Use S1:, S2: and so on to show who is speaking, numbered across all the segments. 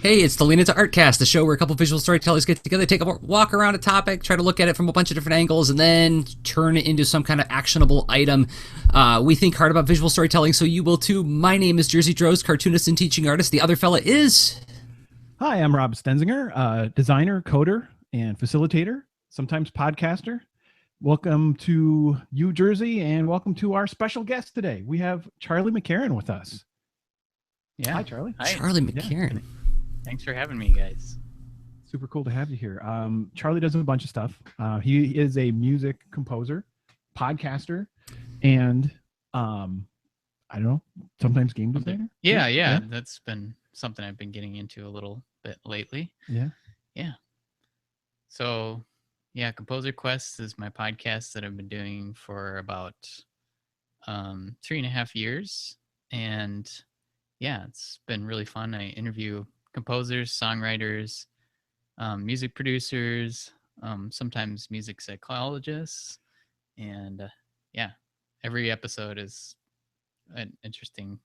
S1: Hey, it's the Lean Into Artcast, the show where a couple visual storytellers get together, take a walk around a topic, try to look at it from a bunch of different angles, and then turn it into some kind of actionable item. We think hard about visual storytelling, so you will too. My name is Jersey Droz, cartoonist and teaching artist. The other fella is...
S2: Hi, I'm Rob Stenzinger, designer, coder, and facilitator, sometimes podcaster. Welcome to you, Jersey, and welcome to our special guest today. We have Charlie McCarran with us.
S3: Yeah.
S2: Hi, Charlie.
S3: Hi.
S1: Charlie McCarran.
S3: Yeah. Thanks for having me, guys.
S2: Super cool to have you here. Charlie does a bunch of stuff. He is a music composer, podcaster, and I don't know, sometimes game designer.
S3: Yeah. That's been something I've been getting into a little bit lately.
S2: Yeah.
S3: So, Composer Quest is my podcast that I've been doing for about 3.5 years, and it's been really fun. I interview composers, songwriters, music producers, sometimes music psychologists, and every episode is an interesting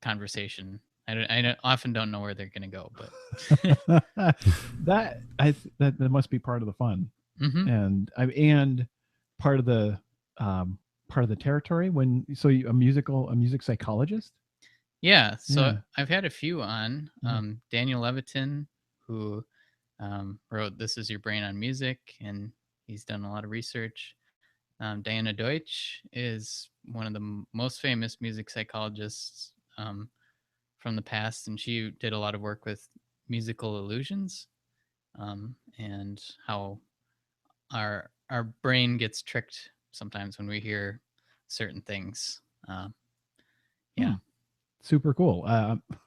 S3: conversation. I often don't know where they're going to go, but
S2: that must be part of the fun,
S3: mm-hmm.
S2: and part of the territory. You a music psychologist.
S3: So I've had a few on. Daniel Levitin, who wrote "This Is Your Brain on Music," and he's done a lot of research. Diana Deutsch is one of the most famous music psychologists from the past, and she did a lot of work with musical illusions and how our brain gets tricked sometimes when we hear certain things.
S2: Super cool.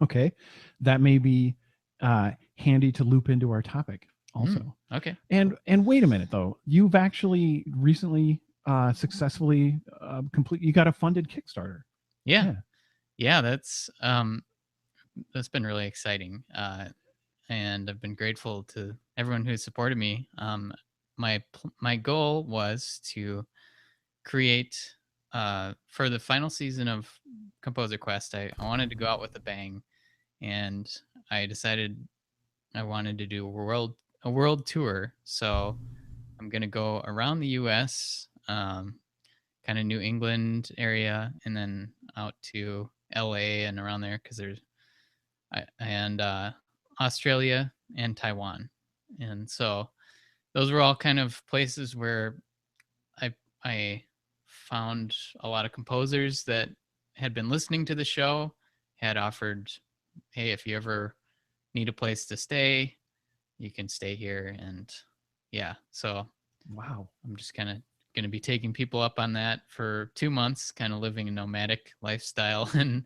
S2: Okay, that may be handy to loop into our topic also.
S3: Okay.
S2: And wait a minute though, you've actually recently successfully you got a funded Kickstarter.
S3: Yeah, that's been really exciting, and I've been grateful to everyone who supported me. My goal was to create for the final season of Composer Quest. I wanted to go out with a bang, and I decided I wanted to do a world tour. So I'm gonna go around the U.S., kind of New England area, and then out to LA and around there, because and Australia and Taiwan. And so those were all kind of places where I found a lot of composers that had been listening to the show, had offered, hey, if you ever need a place to stay, you can stay here. And so
S2: wow,
S3: I'm just kind of going to be taking people up on that for 2 months, kind of living a nomadic lifestyle and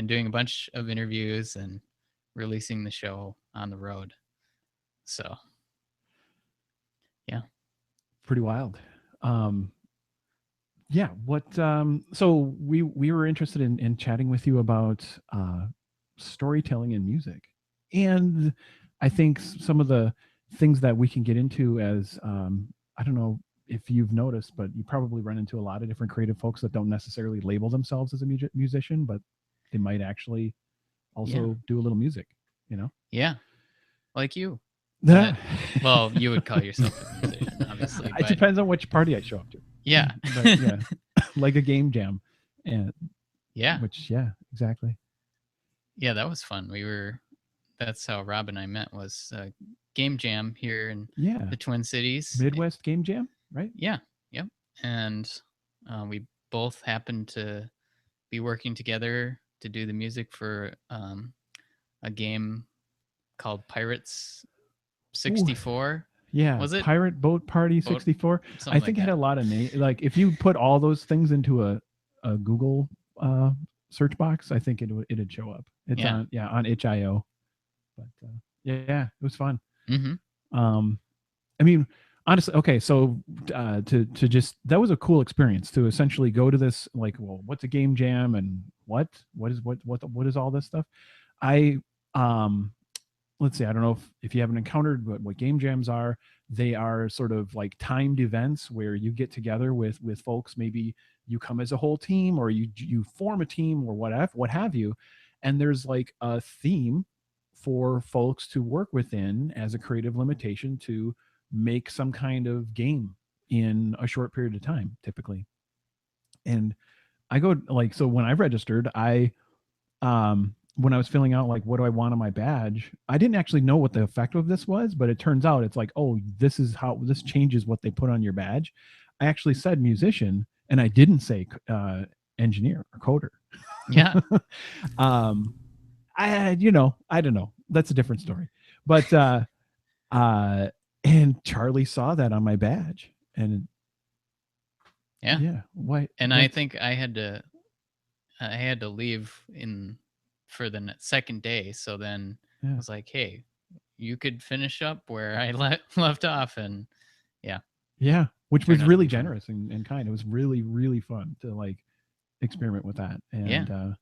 S3: doing a bunch of interviews and releasing the show on the road. So
S2: pretty wild. So we were interested in chatting with you about storytelling in music, and I think some of the things that we can get into as I don't know if you've noticed, but you probably run into a lot of different creative folks that don't necessarily label themselves as a musician, but they might actually also do a little music,
S3: like you. Well, you would call yourself a musician, obviously.
S2: It depends on which party I show up to. Like a game jam, and exactly.
S3: That was fun. That's how Rob and I met, was a game jam here in the Twin Cities.
S2: Midwest Game Jam, right?
S3: Yep. And we both happened to be working together to do the music for a game called Pirates 64.
S2: Yeah,
S3: was it
S2: Pirate Boat Party 64? I think it had a lot of names. Like if you put all those things into a Google search box, I think it'd show up. It's on itch.io. But it was fun. I mean, honestly, okay. So to just, that was a cool experience to essentially go to this, like, well, what's a game jam and what is all this stuff? Let's see, I don't know if you haven't encountered what game jams are. They are sort of like timed events where you get together with folks. Maybe you come as a whole team, or you form a team, or what have you. And there's like a theme for folks to work within as a creative limitation to make some kind of game in a short period of time, typically. And I go like, so when I registered, when I was filling out like what do I want on my badge, I didn't actually know what the effect of this was, but it turns out it's like, oh, this is how this changes what they put on your badge. I actually said musician, and I didn't say engineer or coder.
S3: Yeah.
S2: I don't know. That's a different story. But and Charlie saw that on my badge, and
S3: Yeah.
S2: Why?
S3: And I think I had to leave for the second day. So then I was like, hey, you could finish up where I left off. And
S2: yeah, which was really generous and kind. It was really, really fun to like experiment with that. And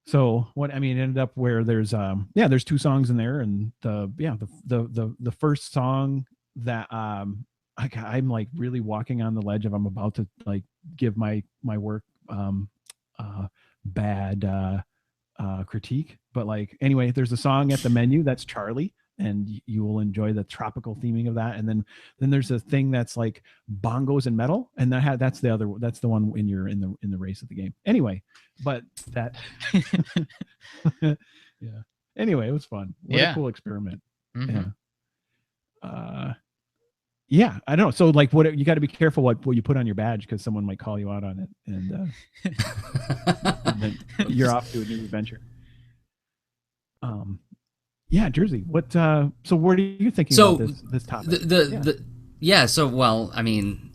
S2: so what I mean, it ended up where there's there's 2 songs in there, and the first song that I'm like really walking on the ledge of I'm about to like give my work bad critique, but like anyway, there's a song at the menu that's Charlie, and you will enjoy the tropical theming of that. And then there's a thing that's like bongos and metal, and that's the one when you're in the race of the game. Anyway, but that yeah. Anyway, it was fun. What a cool experiment.
S3: Mm-hmm.
S2: Yeah. I don't know. So like what you got to be careful what you put on your badge, because someone might call you out on it, and then you're off to a new adventure. Yeah, Jersey. What? So, what are you thinking about this topic?
S1: So, well, I mean,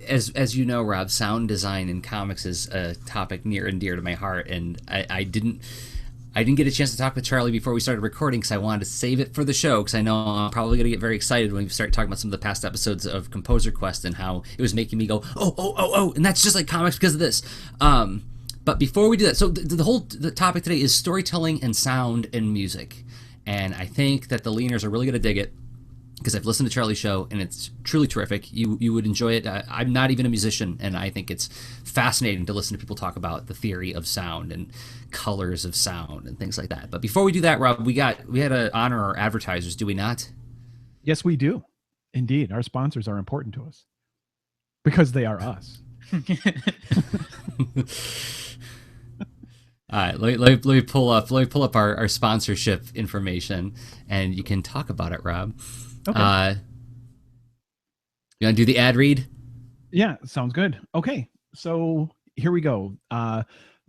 S1: as you know, Rob, sound design in comics is a topic near and dear to my heart, and I didn't get a chance to talk with Charlie before we started recording because I wanted to save it for the show, because I know I'm probably going to get very excited when we start talking about some of the past episodes of Composer Quest and how it was making me go, oh, and that's just like comics because of this. But before we do that, so the topic today is storytelling and sound and music. And I think that the leaners are really going to dig it, because I've listened to Charlie's show and it's truly terrific. You would enjoy it. I'm not even a musician, and I think it's fascinating to listen to people talk about the theory of sound and colors of sound and things like that. But before we do that, Rob, we had to honor our advertisers, do we not?
S2: Yes, we do. Indeed. Our sponsors are important to us because they are us.
S1: All right, let me pull up our sponsorship information, and you can talk about it, Rob. Okay. You want to do the ad read?
S2: Yeah, sounds good. Okay, so here we go.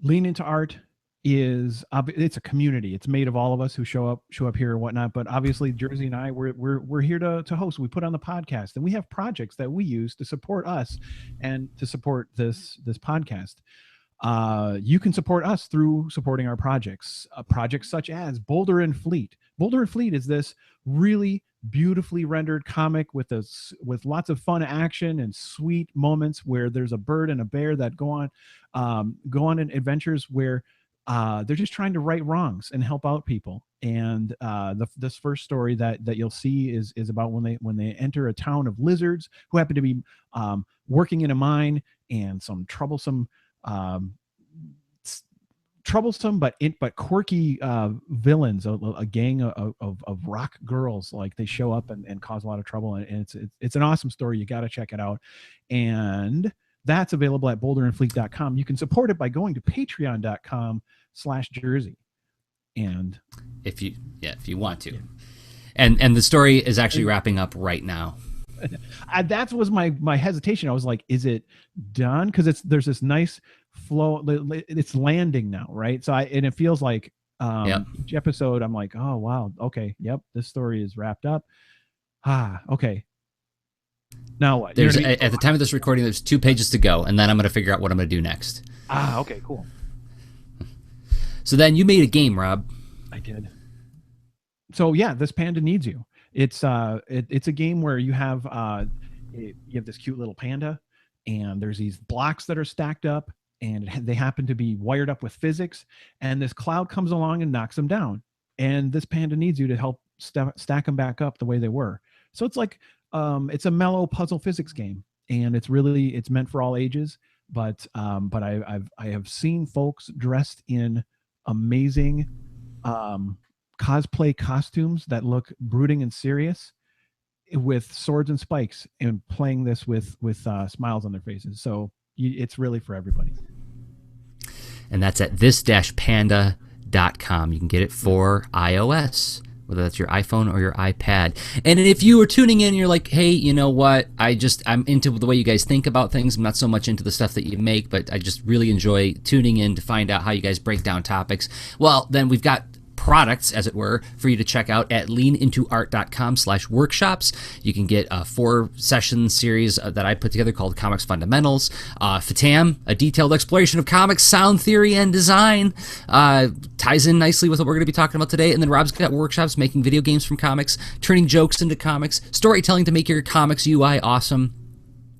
S2: Lean Into Art it's a community. It's made of all of us who show up here and whatnot. But obviously, Jersey and I, we're here to host. We put on the podcast, and we have projects that we use to support us and to support this podcast. You can support us through supporting our projects. Projects such as Boulder and Fleet. Boulder and Fleet is this really beautifully rendered comic with lots of fun action and sweet moments where there's a bird and a bear that go on adventures where they're just trying to right wrongs and help out people. And this first story that you'll see is about when they enter a town of lizards who happen to be working in a mine, and some troublesome but quirky villains, a gang of rock girls, like they show up and cause a lot of trouble, and it's an awesome story. You got to check it out, and that's available at boulderandfleet.com. You can support it by going to patreon.com/Jersey, and if you want to, and the story is actually wrapping up right now. That was my hesitation. I was like, is it done? Because there's this nice flow. It's landing now, right? So it feels like each episode I'm like, oh wow, okay, yep, this story is wrapped up. Okay, now what? There's at the time of this recording, there's 2 pages to go, and then I'm going to figure out what I'm going to do next. Okay, cool. So then you made a game, Rob. I did. So yeah, This Panda Needs You. It's a game where you have this cute little panda, and there's these blocks that are stacked up, and they happen to be wired up with physics, and this cloud comes along and knocks them down, and this panda needs you to help stack them back up the way they were. So it's like it's a mellow puzzle physics game, and it's meant for all ages. But I have seen folks dressed in amazing cosplay costumes that look brooding and serious with swords and spikes, and playing this with smiles on their faces. So it's really for everybody.
S1: And that's at this-panda.com. You can get it for iOS, whether that's your iPhone or your iPad. And if you are tuning in, you're like, hey, you know what? I'm into the way you guys think about things. I'm not so much into the stuff that you make, but I just really enjoy tuning in to find out how you guys break down topics. Well, then we've got products, as it were, for you to check out at leanintoart.com/workshops. You can get a 4-session series that I put together called Comics Fundamentals. FATAM, a detailed exploration of comics, sound theory, and design. Ties in nicely with what we're going to be talking about today. And then Rob's got workshops making video games from comics, turning jokes into comics, storytelling to make your comics UI awesome.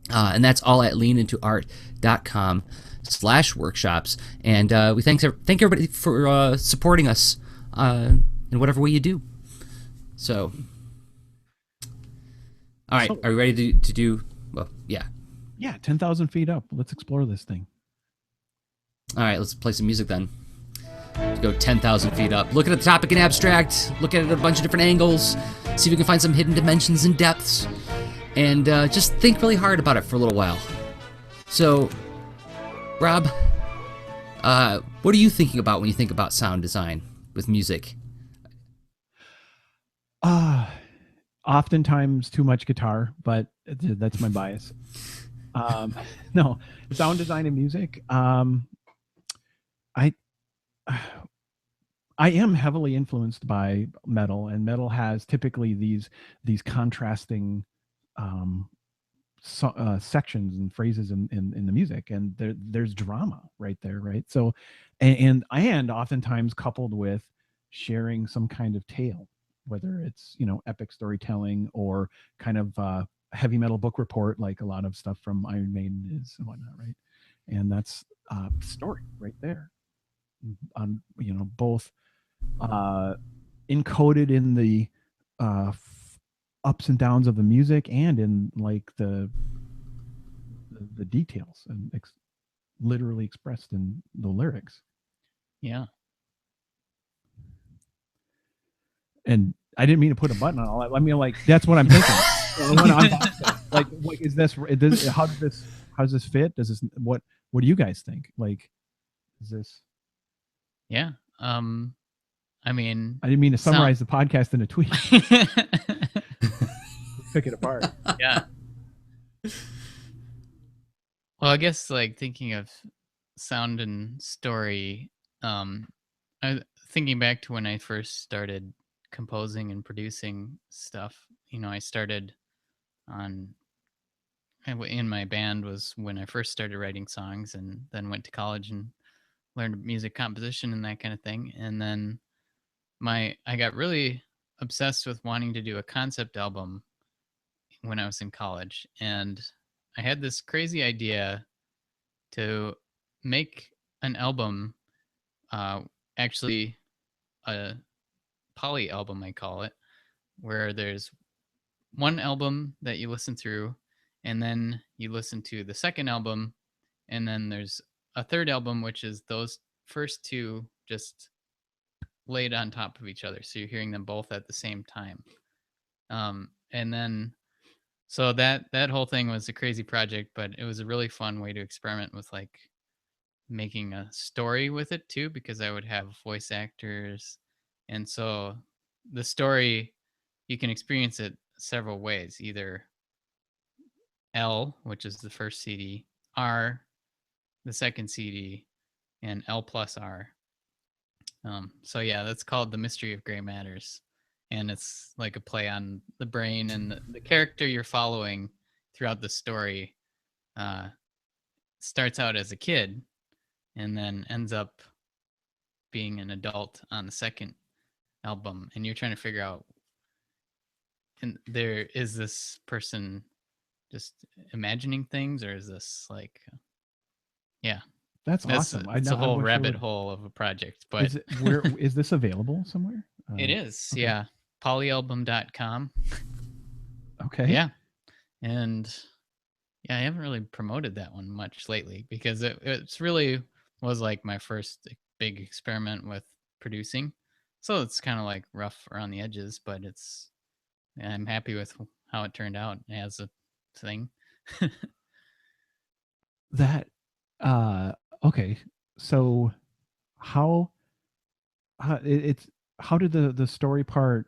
S1: And that's all at leanintoart.com/workshops. And we thank everybody for supporting us in whatever way you do. So, all right, are we ready to do? Well, yeah.
S2: 10,000 feet up. Let's explore this thing.
S1: All right, let's play some music then. Let's go 10,000 feet up. Look at the topic in abstract. Look at it at a bunch of different angles. See if we can find some hidden dimensions and depths. And just think really hard about it for a little while. So, Rob, what are you thinking about when you think about sound design with music?
S2: Oftentimes too much guitar, but that's my bias. No, sound design and music. I am heavily influenced by metal, and metal has typically these contrasting sections and phrases in the music, and there's drama right there, right? So, and oftentimes coupled with sharing some kind of tale, whether it's epic storytelling or kind of heavy metal book report, like a lot of stuff from Iron Maiden is and whatnot, right? And that's story right there, on both encoded in the ups and downs of the music, and in like the details, and literally expressed in the lyrics.
S3: Yeah.
S2: And I didn't mean to put a button on all that. I mean, like, that's what I'm thinking. like, is this, how does this fit? What do you guys think? Like, is this?
S3: Yeah. I mean,
S2: I didn't mean to summarize the podcast in a tweet. Pick it apart.
S3: Yeah. Well, I guess like thinking of sound and story, thinking back to when I first started composing and producing stuff, I started in my band was when I first started writing songs, and then went to college and learned music composition and that kind of thing. And then I got really obsessed with wanting to do a concept album when I was in college. And I had this crazy idea to make an album, actually a poly album, I call it, where there's one album that you listen through, and then you listen to the second album, and then there's a third album, which is those first two just laid on top of each other. So you're hearing them both at the same time. And then, so that whole thing was a crazy project, but it was a really fun way to experiment with like making a story with it too, because I would have voice actors. And so the story, you can experience it several ways, either L, which is the first CD, R, the second CD, and L plus R. So yeah, that's called The Mystery of Gray Matters. And it's like a play on the brain, and the character you're following throughout the story starts out as a kid and then ends up being an adult on the second album. And you're trying to figure out, and there is this person just imagining things, or is this like, yeah.
S2: That's awesome.
S3: It's a whole rabbit hole of a project. But
S2: is this available somewhere?
S3: It is,
S2: okay.
S3: Yeah. Polyalbum.com.
S2: Okay.
S3: Yeah. And yeah, I haven't really promoted that one much lately, because it's really was like my first big experiment with producing. So it's kind of like rough around the edges, but I'm happy with how it turned out as a thing.
S2: That okay. So how it's how did the story part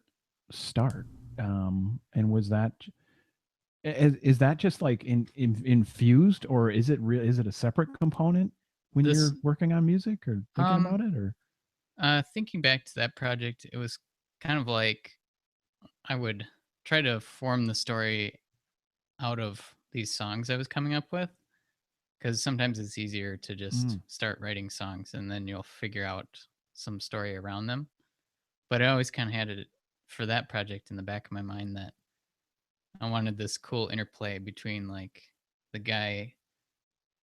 S2: start? And was that is that just like infused, or is it real? Is it a separate component when
S3: This
S2: you're working on music or thinking about
S3: um
S2: it? Or
S3: thinking back to that project, it was kind of like I would try to form the story out of these songs I was coming up with, because sometimes it's easier to just
S2: Mm,
S3: start writing songs and then you'll figure out some story around them. But I always kind of had it for that project in the back of my mind that I wanted this cool interplay between like the guy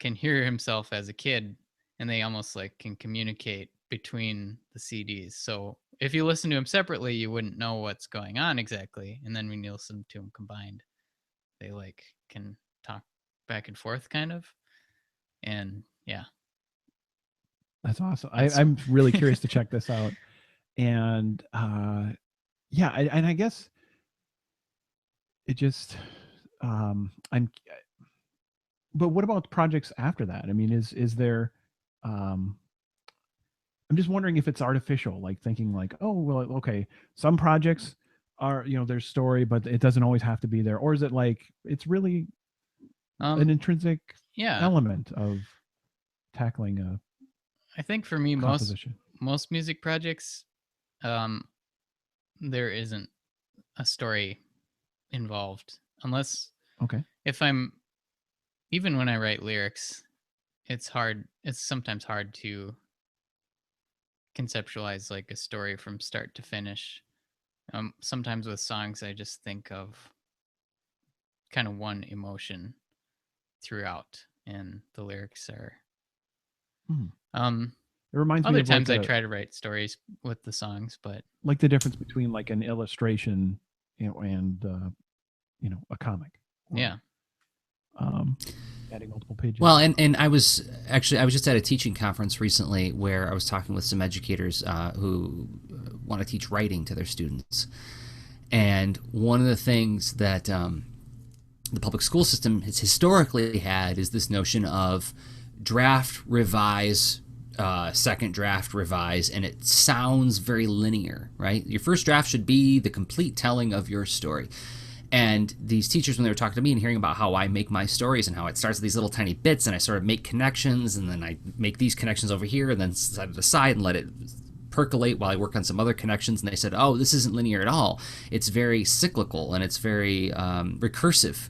S3: can hear himself as a kid and they almost like can communicate between the CDs. So if you listen to them separately, you wouldn't know what's going on exactly. And then when you listen to them combined, they like can talk back and forth kind of. And yeah,
S2: that's awesome.
S3: that's
S2: I'm really curious to check this out. And yeah, and I guess it just I'm. But what about projects after that? I mean, is there? Um, I'm just wondering if it's artificial, like thinking like, oh well, okay, some projects are, you know, there's story, but it doesn't always have to be there, or is it like it's really an
S3: um
S2: intrinsic
S3: yeah,
S2: element of tackling a
S3: I think for me
S2: composition?
S3: most music projects, um there isn't a story involved unless
S2: Okay.
S3: if I'm even when I write lyrics, it's sometimes hard to conceptualize like a story from start to finish. Sometimes with songs I just think of kind of one emotion throughout and the lyrics are
S2: Hmm.
S3: um
S2: It reminds me
S3: other
S2: of like
S3: times I try to write stories with the songs, but
S2: the difference between like an illustration, you know, and you know, a comic, or
S3: yeah.
S2: um, adding multiple pages.
S1: Well, and I was just at a teaching conference recently where I was talking with some educators who want to teach writing to their students, and one of the things that the public school system has historically had is this notion of draft, revise, second draft, revise, and it sounds very linear, right? Your first draft should be the complete telling of your story. And these teachers, when they were talking to me and hearing about how I make my stories and how it starts with these little tiny bits and I sort of make connections and then I make these connections over here and then set it aside and let it percolate while I work on some other connections. And they said, oh, this isn't linear at all. It's very cyclical and it's very recursive.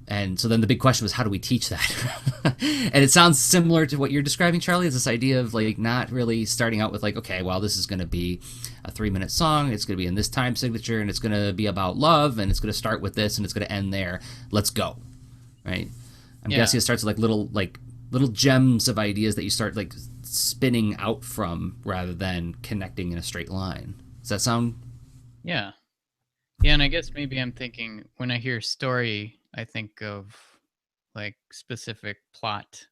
S1: And so then the big question was, how do we teach that? And it sounds similar to what you're describing, Charlie, is this idea of like not really starting out with like, okay, well, this is going to be a 3-minute song. It's going to be in this time signature and it's going to be about love and it's going to start with this and it's going to end there. Let's go. Right. I'm
S3: Yeah.
S1: guessing it starts with like little gems of ideas that you start like spinning out from rather than connecting in a straight line. Does that sound?
S3: Yeah. Yeah, and I guess maybe I'm thinking when I hear story, I think of like specific plot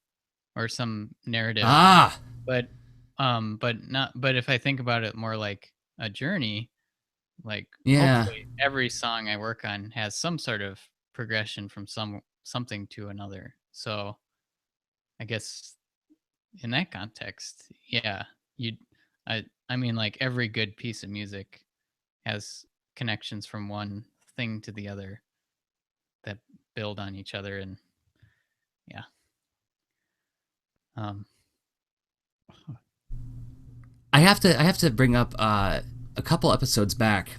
S3: or some narrative.
S1: Ah,
S3: But but if I think about it more like a journey, like
S1: yeah.
S3: hopefully every song I work on has some sort of progression from something to another. So I guess in that context, yeah, you I mean like every good piece of music has connections from one thing to the other that build on each other and yeah. Um
S1: I have to bring up a couple episodes back.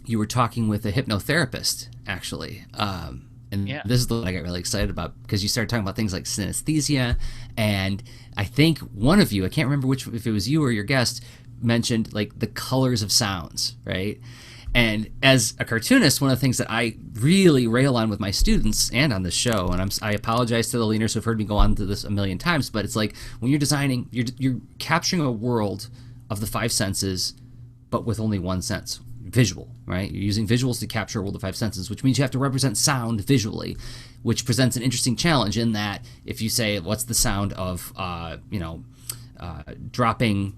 S1: You were talking with a hypnotherapist, actually, and
S3: yeah.
S1: this is the one I got really excited about because you started talking about things like synesthesia, and I think one of you, I can't remember which, if it was you or your guest, mentioned like the colors of sounds, right? And as a cartoonist, one of the things that I really rail on with my students and on this show, and I apologize to the leaders who've heard me go on to this a million times, but it's like when you're designing, you're capturing a world of the five senses, but with only one sense, visual, right? You're using visuals to capture a world of five senses, which means you have to represent sound visually, which presents an interesting challenge in that if you say, what's the sound of, dropping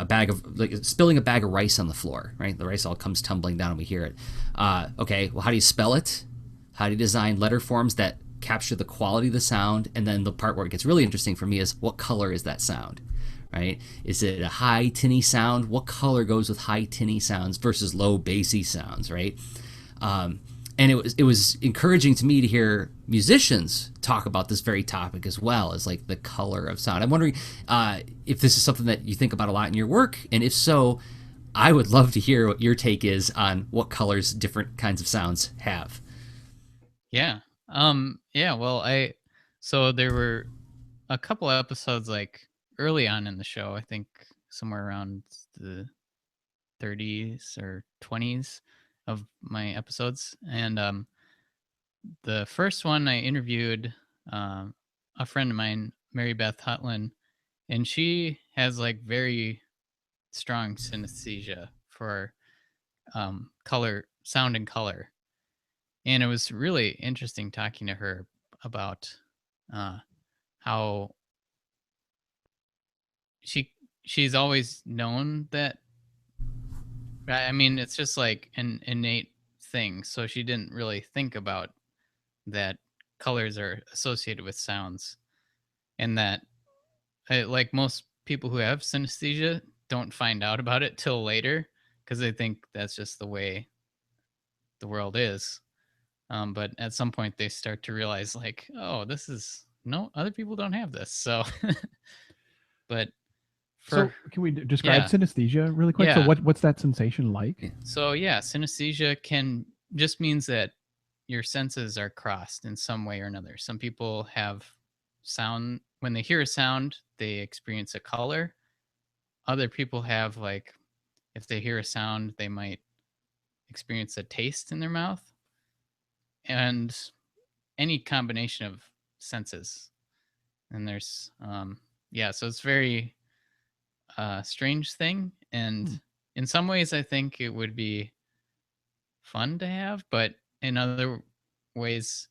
S1: bag of like spilling a bag of rice on the floor, right? The rice all comes tumbling down and we hear it. Okay, well, how do you spell it? How do you design letter forms that capture the quality of the sound? And then the part where it gets really interesting for me is what color is that sound, right? Is it a high tinny sound? What color goes with high tinny sounds versus low bassy sounds, right? And it was encouraging to me to hear musicians talk about this very topic as well, as like the color of sound. I'm wondering if this is something that you think about a lot in your work, and if so, I would love to hear what your take is on what colors different kinds of sounds have.
S3: Yeah. Yeah, well, so there were a couple of episodes like early on in the show, I think somewhere around the 30s or 20s of my episodes. And the first one I interviewed a friend of mine, Mary Beth Hutland, and she has like very strong synesthesia for color, sound and color. And it was really interesting talking to her about how she's always known that. I mean, it's just like an innate thing. So she didn't really think about that colors are associated with sounds, and that like most people who have synesthesia don't find out about it till later because they think that's just the way the world is. But at some point they start to realize like, oh, this is no other people don't have this. So, but
S2: So can we describe
S3: yeah.
S2: synesthesia really quick? So
S3: Yeah.
S2: what's that sensation like?
S3: So yeah, synesthesia just means that your senses are crossed in some way or another. Some people have sound, when they hear a sound, they experience a color. Other people have like, if they hear a sound, they might experience a taste in their mouth, and any combination of senses. And there's yeah, so it's very strange thing, and in some ways I think it would be fun to have, but in other ways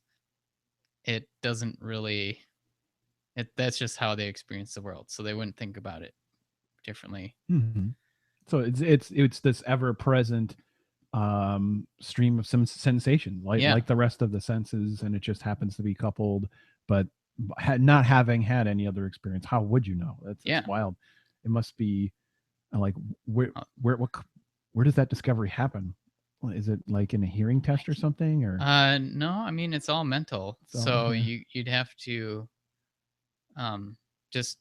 S3: it doesn't really, that's just how they experience the world, so they wouldn't think about it differently.
S2: Mm-hmm. So it's this ever present stream of some sensation, like the rest of the senses, and it just happens to be coupled, but not having had any other experience, how would you know? That's wild. It must be like where does that discovery happen? Is it like in a hearing test or something, or
S3: no, I mean it's all mental. So you'd have to just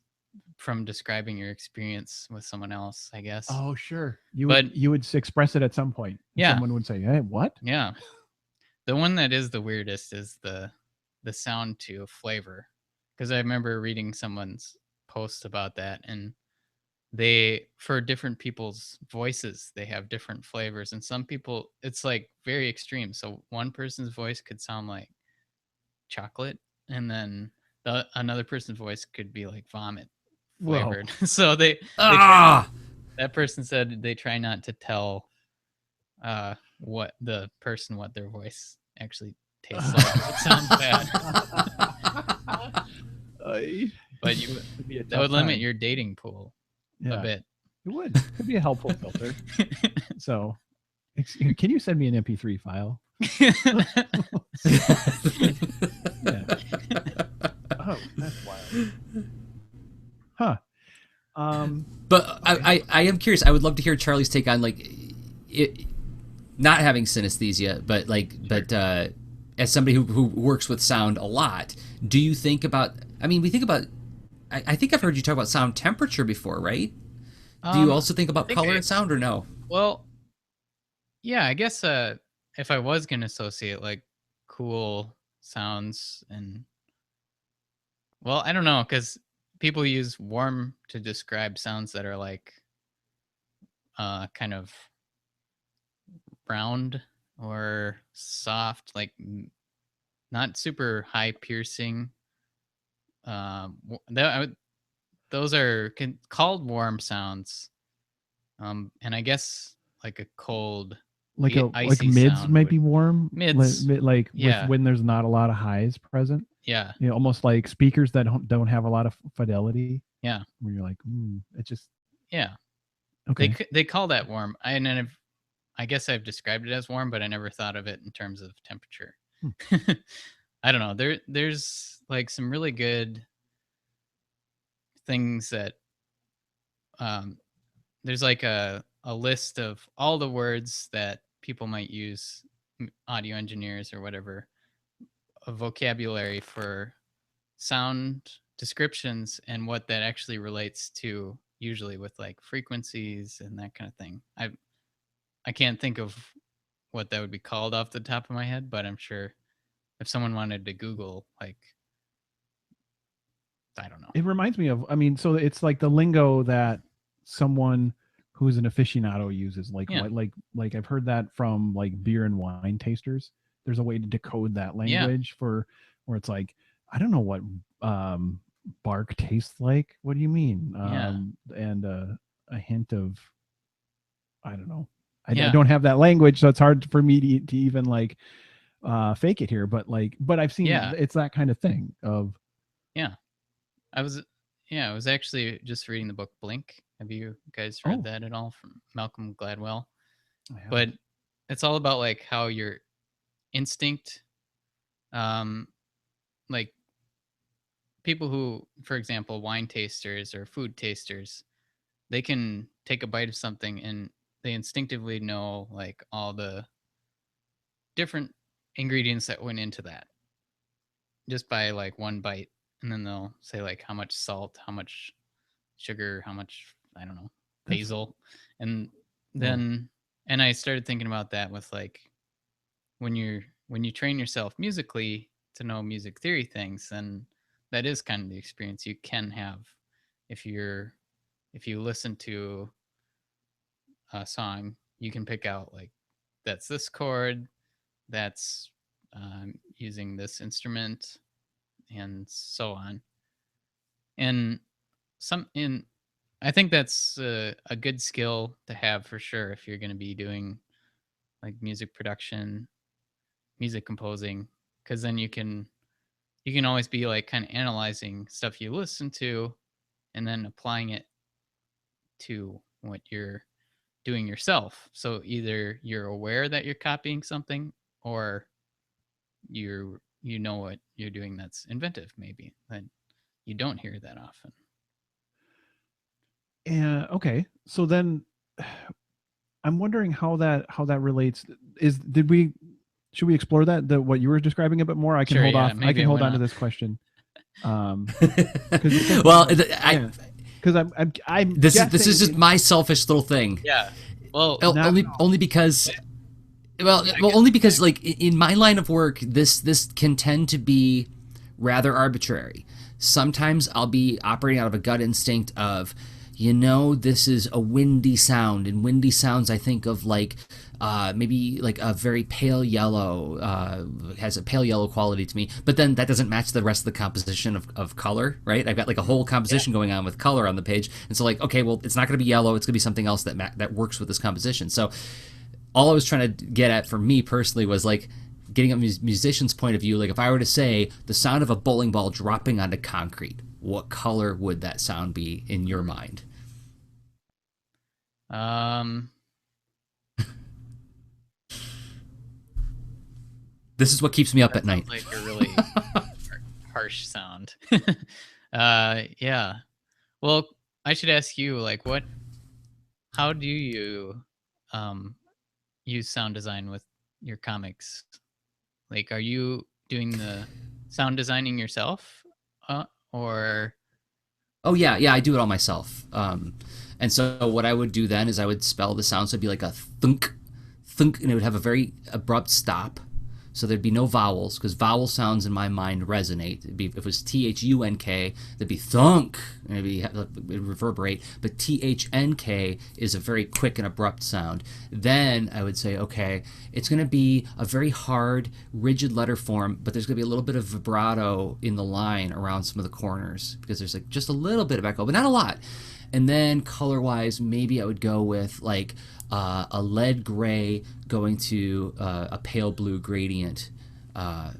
S3: from describing your experience with someone else, I guess.
S2: Oh sure, you would express it at some point.
S3: Yeah,
S2: someone would say, hey, what?
S3: Yeah, the one that is the weirdest is the sound to flavor, because I remember reading someone's post about that, and they, for different people's voices, they have different flavors, and some people it's like very extreme. So one person's voice could sound like chocolate, and then another person's voice could be like vomit flavored. So they that person said they try not to tell what their voice actually tastes like. It sounds bad. But that would limit your dating pool a bit.
S2: It would. Could be a helpful filter. So, can you send me an MP3 file? Oh, that's wild. Huh.
S1: But I am curious. I would love to hear Charlie's take on like it, not having synesthesia, but like, sure. As somebody who works with sound a lot, do you think about? I mean, we think about. I think I've heard you talk about sound temperature before, right? Do you also think about color and sound, or no?
S3: Well, yeah, I guess if I was going to associate like cool sounds and, well, I don't know, because people use warm to describe sounds that are like kind of round or soft, like not super high piercing. Those are called warm sounds, and I guess like a cold,
S2: like mids
S3: sound
S2: might be warm.
S3: Mids,
S2: like when there's not a lot of highs present.
S3: Yeah,
S2: you know, almost like speakers that don't have a lot of fidelity.
S3: Yeah,
S2: where you're like, it just Okay.
S3: They call that warm. I guess I've described it as warm, but I never thought of it in terms of temperature.
S2: Hmm.
S3: I don't know. There's like some really good things that there's like a list of all the words that people might use, audio engineers or whatever, a vocabulary for sound descriptions and what that actually relates to, usually with like frequencies and that kind of thing. I can't think of what that would be called off the top of my head, but I'm sure if someone wanted to Google, like, I don't know.
S2: It reminds me of, I mean, so it's like the lingo that someone who's an aficionado uses. Like,
S3: Yeah.
S2: like I've heard that from like beer and wine tasters. There's a way to decode that language for where it's like, I don't know what bark tastes like. What do you mean? And a hint of, I don't know. I don't have that language, so it's hard for me to even like fake it here. But I've seen it's that kind of thing of.
S3: Yeah. I was actually just reading the book Blink. Have you guys read that at all, from Malcolm Gladwell? But it's all about like how your instinct, like people who, for example, wine tasters or food tasters, they can take a bite of something and they instinctively know like all the different ingredients that went into that just by like one bite. And then they'll say like how much salt, how much sugar, how much, I don't know, basil. And then, and I started thinking about that with like, when you train yourself musically to know music theory things, then that is kind of the experience you can have if you listen to a song. You can pick out like, that's this chord, that's using this instrument, and so on. And I think that's a good skill to have for sure if you're going to be doing like music production, music composing, because then you can always be like kind of analyzing stuff you listen to and then applying it to what you're doing yourself. So either you're aware that you're copying something, or you know what you're doing that's inventive, maybe, that you don't hear that often.
S2: Yeah. Okay. So then I'm wondering how that relates. Should we explore that, what you were describing a bit more? I can hold off. I can hold on to this question.
S1: Well,
S2: because I'm
S1: this is just my selfish little thing.
S3: Yeah. Well,
S1: only because. Well, only because, like, in my line of work, this can tend to be rather arbitrary. Sometimes I'll be operating out of a gut instinct of, this is a windy sound, and windy sounds I think of like maybe like a very pale yellow, has a pale yellow quality to me, but then that doesn't match the rest of the composition of color, right? I've got like a whole composition going on with color on the page, and so like, okay, well, it's not going to be yellow, it's going to be something else that works with this composition. So all I was trying to get at for me personally was like getting a musician's point of view. Like if I were to say the sound of a bowling ball dropping onto concrete, what color would that sound be in your mind? This is what keeps me up at night.
S3: Like a really harsh sound. Yeah. Well, I should ask you, like, how do you use sound design with your comics? Like, are you doing the sound designing yourself, or?
S1: Oh yeah, I do it all myself. And so what I would do then is I would spell the sound, so it'd be like a thunk, thunk, and it would have a very abrupt stop. So there'd be no vowels, because vowel sounds in my mind resonate. If it was T-H-U-N-K, there'd be thunk, and it'd reverberate. But T-H-N-K is a very quick and abrupt sound. Then I would say, okay, it's going to be a very hard, rigid letter form, but there's going to be a little bit of vibrato in the line around some of the corners, because there's like just a little bit of echo, but not a lot. And then color-wise, maybe I would go with like a lead gray going to a pale blue gradient,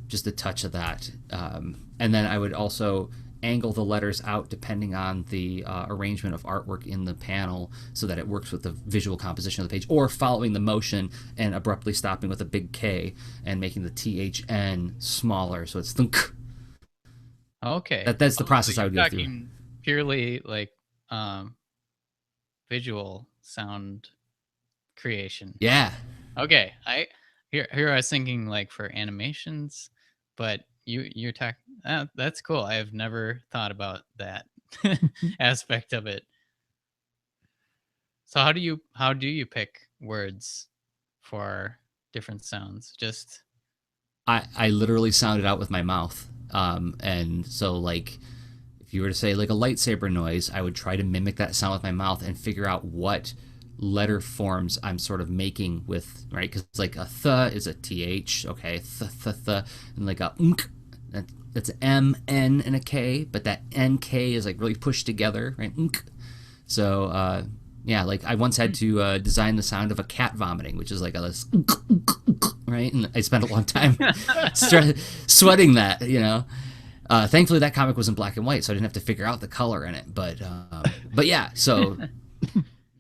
S1: just a touch of that. And then I would also angle the letters out depending on the arrangement of artwork in the panel so that it works with the visual composition of the page, or following the motion and abruptly stopping with a big K and making the THN smaller so it's thunk.
S3: Okay.
S1: That's the process
S3: so
S1: I would go through.
S3: talking purely like visual sound creation.
S1: Yeah.
S3: Okay. Here I was thinking like for animations, but you're talking that's cool. I have never thought about that aspect of it. So how do you pick words for different sounds? Just
S1: I literally sound it out with my mouth. And so like if you were to say like a lightsaber noise, I would try to mimic that sound with my mouth and figure out what letter forms I'm sort of making with, right? Because like a th is a th, okay, th, and like a unk, that's an M, N, and a K, but that NK is like really pushed together, right? Unk. So yeah, like I once had to design the sound of a cat vomiting, which is like a right, and I spent a long time sweating that, you know. Thankfully, that comic was in black and white, so I didn't have to figure out the color in it. But yeah, so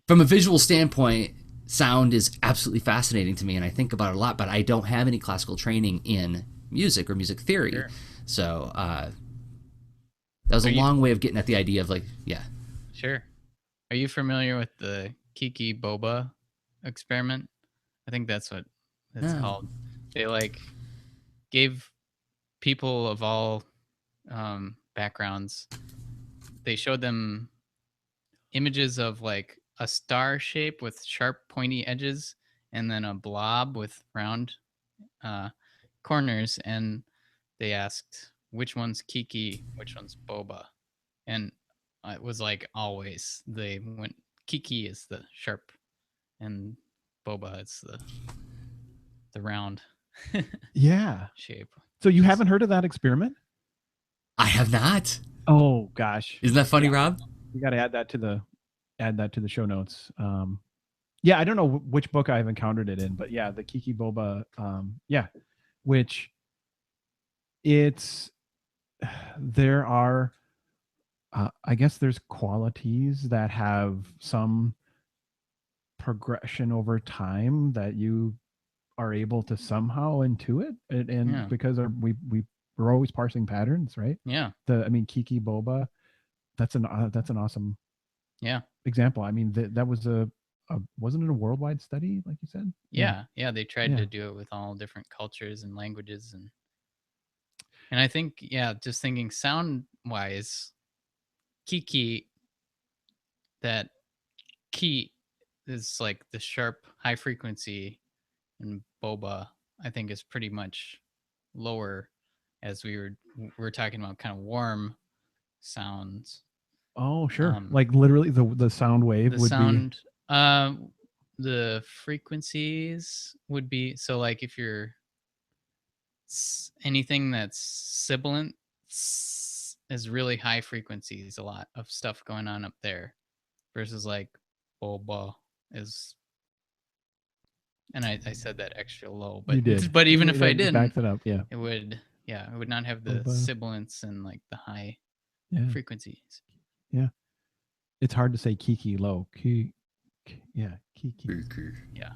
S1: from a visual standpoint, sound is absolutely fascinating to me, and I think about it a lot. But I don't have any classical training in music or music theory,
S3: Sure.
S1: so that was a long way of getting at the idea of like, yeah.
S3: Sure. Are you familiar with the Kiki Boba experiment? I think that's what it's
S1: No.
S3: called. They like gave people of all backgrounds, they showed them images of like a star shape with sharp pointy edges and then a blob with round corners, and they asked which one's Kiki, which one's Boba, and it was like always they went Kiki is the sharp and Boba is the round
S2: Yeah.
S3: shape.
S2: So you haven't heard of that experiment?
S1: I have not.
S2: Oh gosh.
S1: Isn't that funny, Rob?
S2: You got to add that to the show notes. Yeah, I don't know which book I've encountered it in, but yeah, the Kiki Boba, yeah, which there are, I guess there's qualities that have some progression over time that you are able to somehow intuit, and
S3: Yeah.
S2: because we're always parsing patterns, right?
S3: Yeah.
S2: Kiki Boba, that's an awesome
S3: Yeah.
S2: example. I mean, that was wasn't it a worldwide study, like you said?
S3: Yeah. They tried
S2: Yeah.
S3: to do it with all different cultures and languages, and I think, yeah, just thinking sound wise, Kiki, that key is like the sharp high frequency, and Boba I think is pretty much lower, as we were talking about kind of warm sounds.
S2: Oh, sure. Like literally the sound wave
S3: The
S2: would
S3: sound the frequencies would be, so like if you're anything that's sibilant is really high frequencies, a lot of stuff going on up there, versus like Boba is, and I said that extra low, but
S2: you did.
S3: but even
S2: You
S3: if I
S2: just
S3: didn't,
S2: backed it up. Yeah.
S3: it would not have the
S2: Boba.
S3: sibilants and like the high
S2: Yeah.
S3: frequencies.
S2: Yeah. It's hard to say Kiki low. Kiki.
S3: Yeah.
S2: Kiki.
S1: Yeah.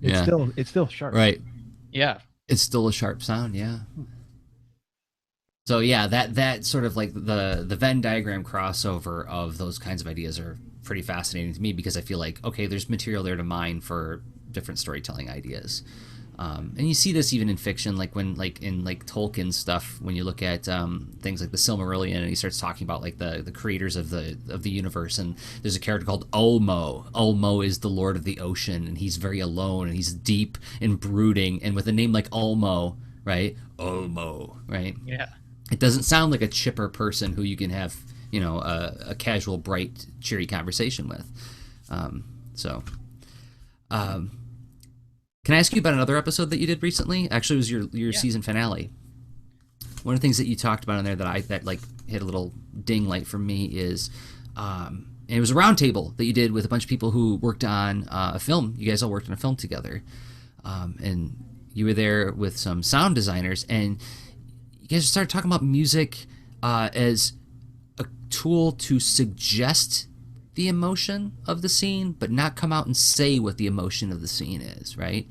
S2: It's still sharp.
S1: Right.
S3: Yeah.
S1: It's still a sharp sound, yeah. So yeah, that sort of like the Venn diagram crossover of those kinds of ideas are pretty fascinating to me, because I feel like, okay, there's material there to mine for different storytelling ideas. And you see this even in fiction, like when like in like Tolkien stuff, when you look at things like the Silmarillion, and he starts talking about like the creators of the universe, and there's a character called Ulmo. Ulmo is the Lord of the Ocean, and he's very alone, and he's deep and brooding, and with a name like Ulmo, right? Ulmo, right?
S3: Yeah.
S1: It doesn't sound like a chipper person who you can have, you know, a casual, bright, cheery conversation with. Can I ask you about another episode that you did recently? Actually, it was your season finale. One of the things that you talked about in there that like hit a little ding light for me is, and it was a roundtable that you did with a bunch of people who worked on a film. You guys all worked on a film together, and you were there with some sound designers, and you guys started talking about music as a tool to suggest the emotion of the scene, but not come out and say what the emotion of the scene is, right?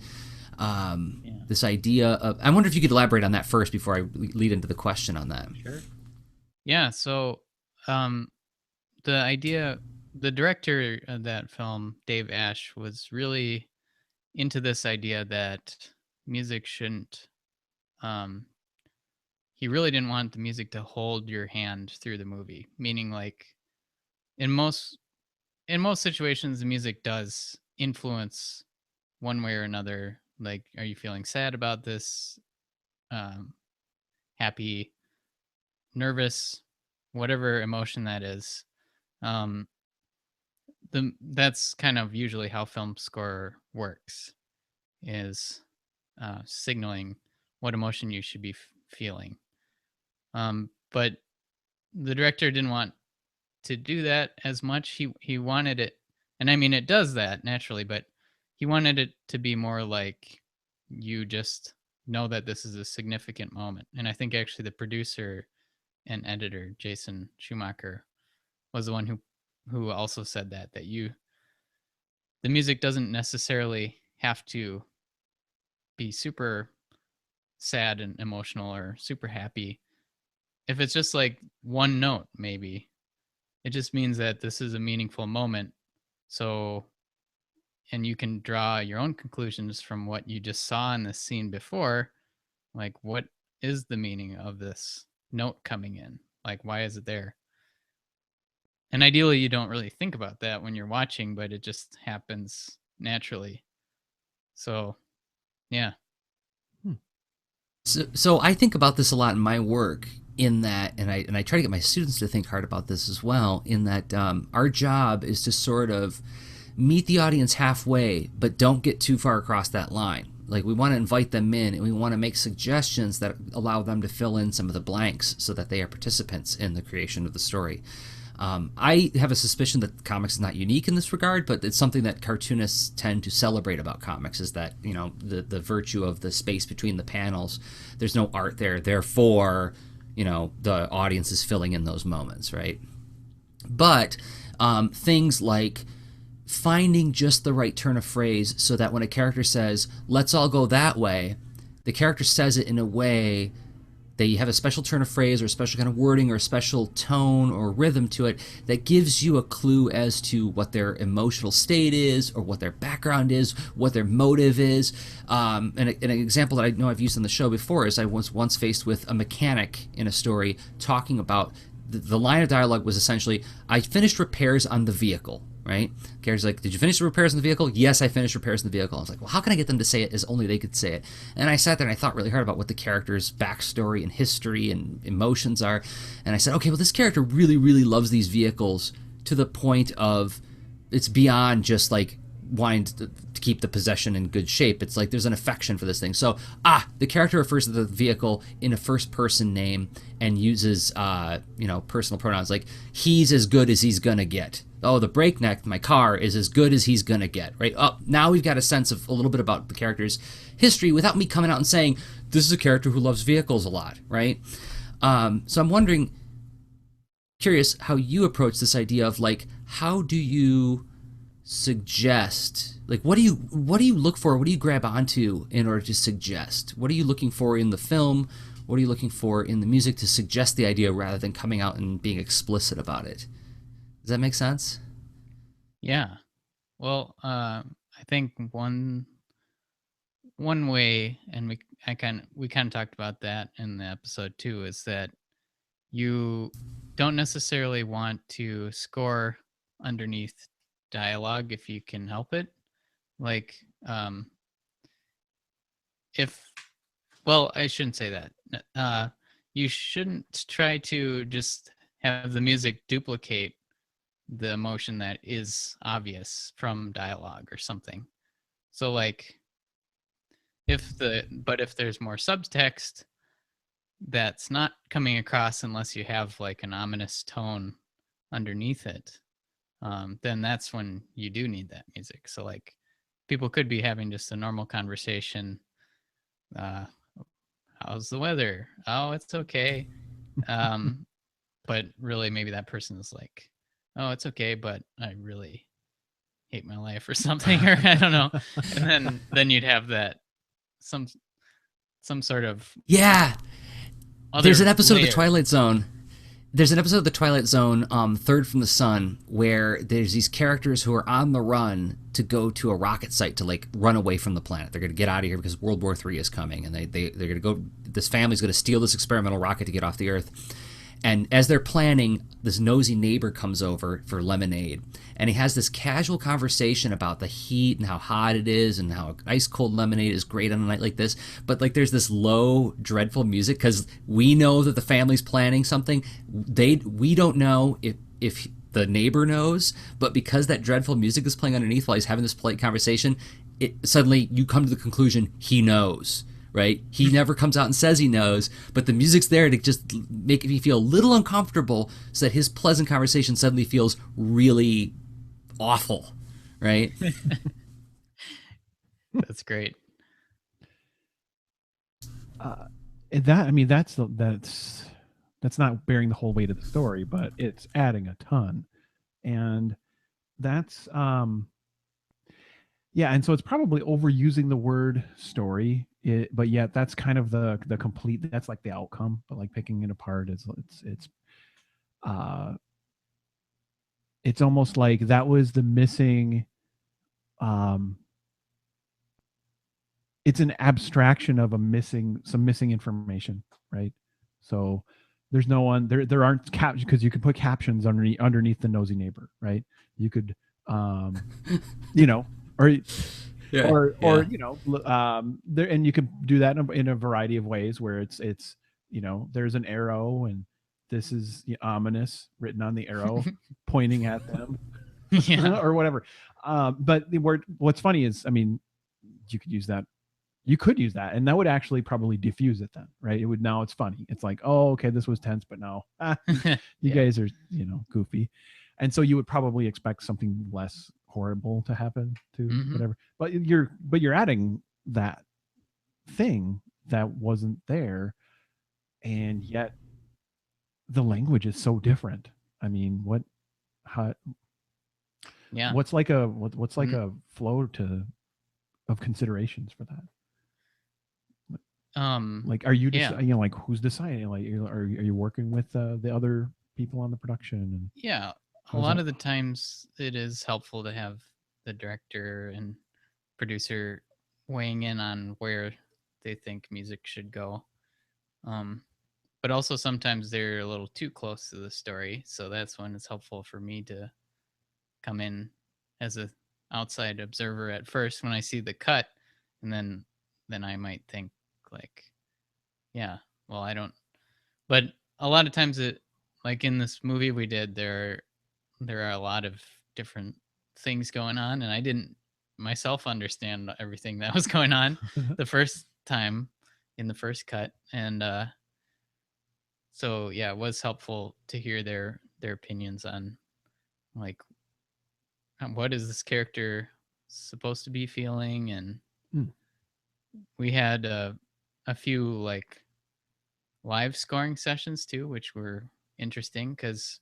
S1: This idea of, I wonder if you could elaborate on that first before I lead into the question on that.
S3: Sure. Yeah. So, the director of that film, Dave Ash, was really into this idea that music shouldn't, um, he really didn't want the music to hold your hand through the movie, meaning like in most situations the music does influence one way or another. Like, are you feeling sad about this, um, happy, nervous, whatever emotion that is. um, that's kind of usually how film score works, is signaling what emotion you should be feeling. But the director didn't want to do that as much. He wanted it, and I mean it does that naturally, but he wanted it to be more like you just know that this is a significant moment. And I think actually the producer and editor Jason Schumacher was the one who also said that the music doesn't necessarily have to be super sad and emotional or super happy. If it's just like one note, maybe it just means that this is a meaningful moment. So, and you can draw your own conclusions from what you just saw in the scene before. Like, what is the meaning of this note coming in? Like, why is it there? And ideally, you don't really think about that when you're watching, but it just happens naturally. So, yeah.
S1: So I think about this a lot in my work, in that, and I try to get my students to think hard about this as well, in that our job is to sort of meet the audience halfway, but don't get too far across that line. Like, we want to invite them in, and we want to make suggestions that allow them to fill in some of the blanks so that they are participants in the creation of the story. I have a suspicion that comics is not unique in this regard, but it's something that cartoonists tend to celebrate about comics, is that, you know, the virtue of the space between the panels. There's no art there, therefore, you know, the audience is filling in those moments, right? But things like finding just the right turn of phrase so that when a character says, let's all go that way, the character says it in a way that you have a special turn of phrase or a special kind of wording or a special tone or rhythm to it that gives you a clue as to what their emotional state is, or what their background is, what their motive is. And an example that I know I've used on the show before is I was once faced with a mechanic in a story talking about the line of dialogue was essentially, I finished repairs on the vehicle, right? Character's like, did you finish the repairs on the vehicle? Yes, I finished repairs on the vehicle. I was like, well, how can I get them to say it as only they could say it? And I sat there and I thought really hard about what the character's backstory and history and emotions are. And I said, okay, well, this character really, really loves these vehicles to the point of it's beyond just like wanting to keep the possession in good shape. It's like there's an affection for this thing. So, the character refers to the vehicle in a first-person name and uses, personal pronouns. Like, he's as good as he's gonna get. Oh, the breakneck, my car, is as good as he's gonna get, right? Oh, now we've got a sense of a little bit about the character's history without me coming out and saying, this is a character who loves vehicles a lot, right? So I'm wondering, curious how you approach this idea of, like, how do you suggest, like, what do you look for, what do you grab onto in order to suggest? What are you looking for in the film, what are you looking for in the music to suggest the idea rather than coming out and being explicit about it? Does that make sense?
S3: Yeah. Well, I think one way, and we kind of talked about that in the episode too, is that you don't necessarily want to score underneath dialogue if you can help it. Like, I shouldn't say that. You shouldn't try to just have the music duplicate the emotion that is obvious from dialogue or something. So, like, if there's more subtext that's not coming across unless you have like an ominous tone underneath it, then that's when you do need that music. So, like, people could be having just a normal conversation how's the weather? Oh, it's okay. But really maybe that person is like, oh, it's okay, but I really hate my life or something, or I don't know. And then you'd have that some sort of
S1: Yeah.
S3: other
S1: There's an episode of The
S3: layer.
S1: Twilight Zone. There's an episode of The Twilight Zone, Third from the Sun, where there's these characters who are on the run to go to a rocket site to like run away from the planet. They're going to get out of here because World War III is coming, and they're going to go. This family's going to steal this experimental rocket to get off the Earth. And as they're planning, this nosy neighbor comes over for lemonade. And he has this casual conversation about the heat and how hot it is and how ice cold lemonade is great on a night like this. But like there's this low, dreadful music because we know that the family's planning something. We don't know if the neighbor knows, but because that dreadful music is playing underneath while he's having this polite conversation, suddenly you come to the conclusion he knows. Right? He never comes out and says he knows, but the music's there to just make me feel a little uncomfortable so that his pleasant conversation suddenly feels really awful. Right?
S3: That's great.
S2: That's not bearing the whole weight of the story, but it's adding a ton. And that's yeah, and so it's probably overusing the word story, but yet that's kind of the complete. That's like the outcome, but like picking it apart is it's almost like that was the missing. It's an abstraction of some missing information, right? So there's no one there aren't captions because you could put captions underneath the nosy neighbor, right? You could you know, or you know, there, and you can do that in a variety of ways where it's you know, there's an arrow and this is ominous written on the arrow pointing at them or whatever. But what's funny is, I mean, you could use that and that would actually probably diffuse it then, right? It would, now it's funny. It's like, oh, okay, this was tense, but now you guys are, you know, goofy. And so you would probably expect something less horrible to happen to whatever. But you're adding that thing that wasn't there, and yet the language is so different. I mean, what's like a flow of considerations for that? Like, are you just you know, like, who's deciding? Like, are you working with the other people on the production? And
S3: a lot of the times it is helpful to have the director and producer weighing in on where they think music should go. But also sometimes they're a little too close to the story, so that's when it's helpful for me to come in as a outside observer at first when I see the cut, and then I might think like, yeah, well, I don't. But a lot of times it, like in this movie we did, there are a lot of different things going on, and I didn't myself understand everything that was going on the first time in the first cut. And so yeah, it was helpful to hear their opinions on like what is this character supposed to be feeling. And we had a few like live scoring sessions too, which were interesting because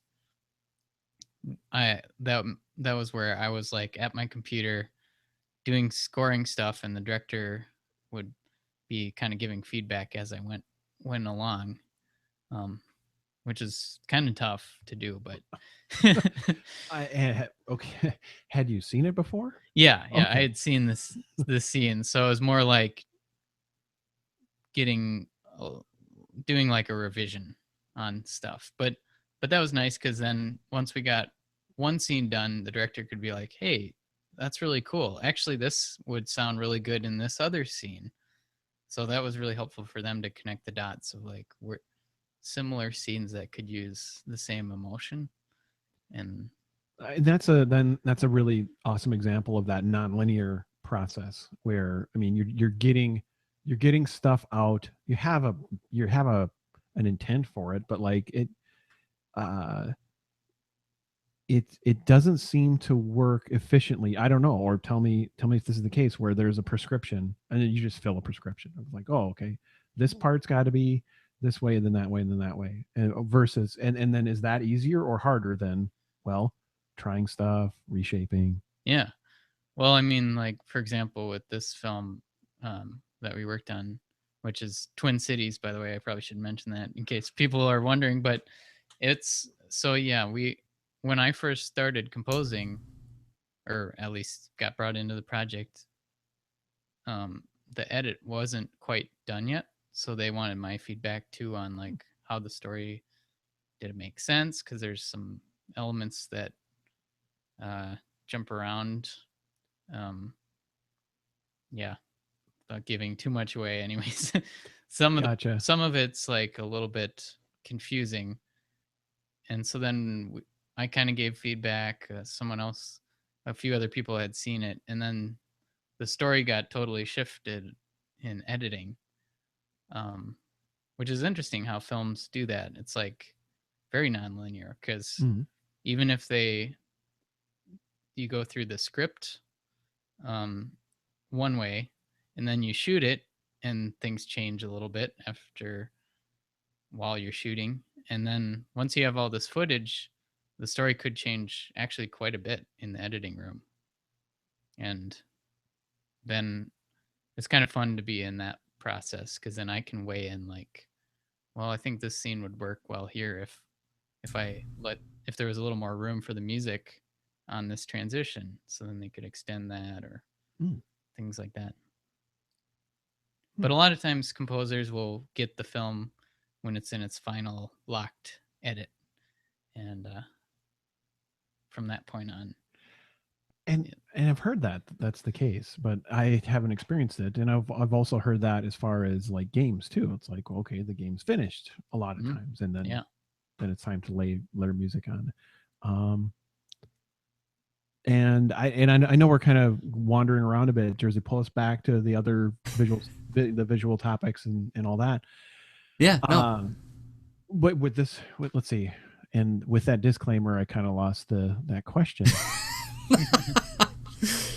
S3: that was where I was like at my computer doing scoring stuff, and the director would be kind of giving feedback as I went along, which is kind of tough to do. But
S2: okay, had you seen it before?
S3: Yeah, okay. I had seen this scene, so it was more like doing like a revision on stuff. But that was nice because then once we got one scene done, the director could be like, hey, that's really cool. Actually, this would sound really good in this other scene. So that was really helpful for them to connect the dots of like similar scenes that could use the same emotion. And
S2: that's a really awesome example of that nonlinear process where, I mean, you're getting stuff out. You have an intent for it, but like it doesn't seem to work efficiently. I don't know, or tell me if this is the case where there's a prescription and then you just fill a prescription. I'm like, oh, okay, this part's got to be this way, and then that way, and then that way, and versus and then is that easier or harder than, well, trying stuff, reshaping?
S3: Yeah. Well, I mean, like, for example, with this film that we worked on, which is Twin Cities, by the way, I probably should mention that in case people are wondering, but it's so, yeah, when I first started composing, or at least got brought into the project, the edit wasn't quite done yet. So they wanted my feedback too on like how the story, did it make sense? Because there's some elements that jump around. Yeah, without giving too much away, anyways.
S2: Gotcha.
S3: Some of it's like a little bit confusing, and so then I kind of gave feedback. Someone else, a few other people had seen it, and then the story got totally shifted in editing, which is interesting how films do that. It's like very nonlinear because
S2: Mhm.
S3: even if you go through the script one way and then you shoot it and things change a little bit after while you're shooting, and then once you have all this footage, the story could change actually quite a bit in the editing room, and then it's kind of fun to be in that process because then I can weigh in like, well, I think this scene would work well here if there was a little more room for the music on this transition, so then they could extend that or things like that. But a lot of times composers will get the film when it's in its final locked edit, and from that point on.
S2: And I've heard that that's the case, but I haven't experienced it. And I've also heard that as far as like games too. It's like, well, okay, the game's finished a lot of times, and then it's time to layer music on. And I know we're kind of wandering around a bit, Jersey. Pull us back to the other the visual topics and all that.
S1: Yeah. No.
S2: But let's see. And with that disclaimer, I kind of lost that question.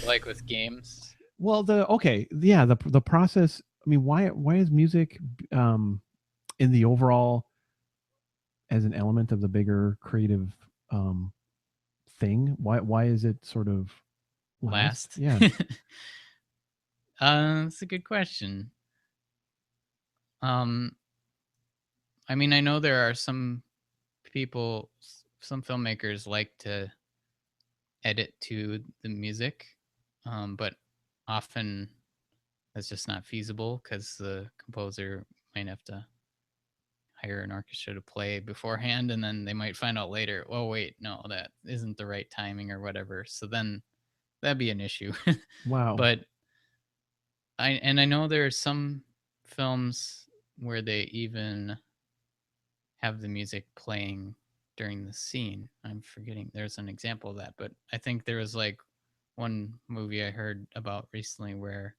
S3: Like with games.
S2: Well, the process. I mean, why is music in the overall as an element of the bigger creative thing? Why is it sort of last? Yeah.
S3: That's a good question. I mean, I know there are some filmmakers like to edit to the music, but often that's just not feasible because the composer might have to hire an orchestra to play beforehand, and then they might find out later, oh wait, no, that isn't the right timing or whatever. So then that'd be an issue.
S2: Wow.
S3: But I know there are some films where they even have the music playing during the scene. I'm forgetting, there's an example of that, but I think there was like one movie I heard about recently where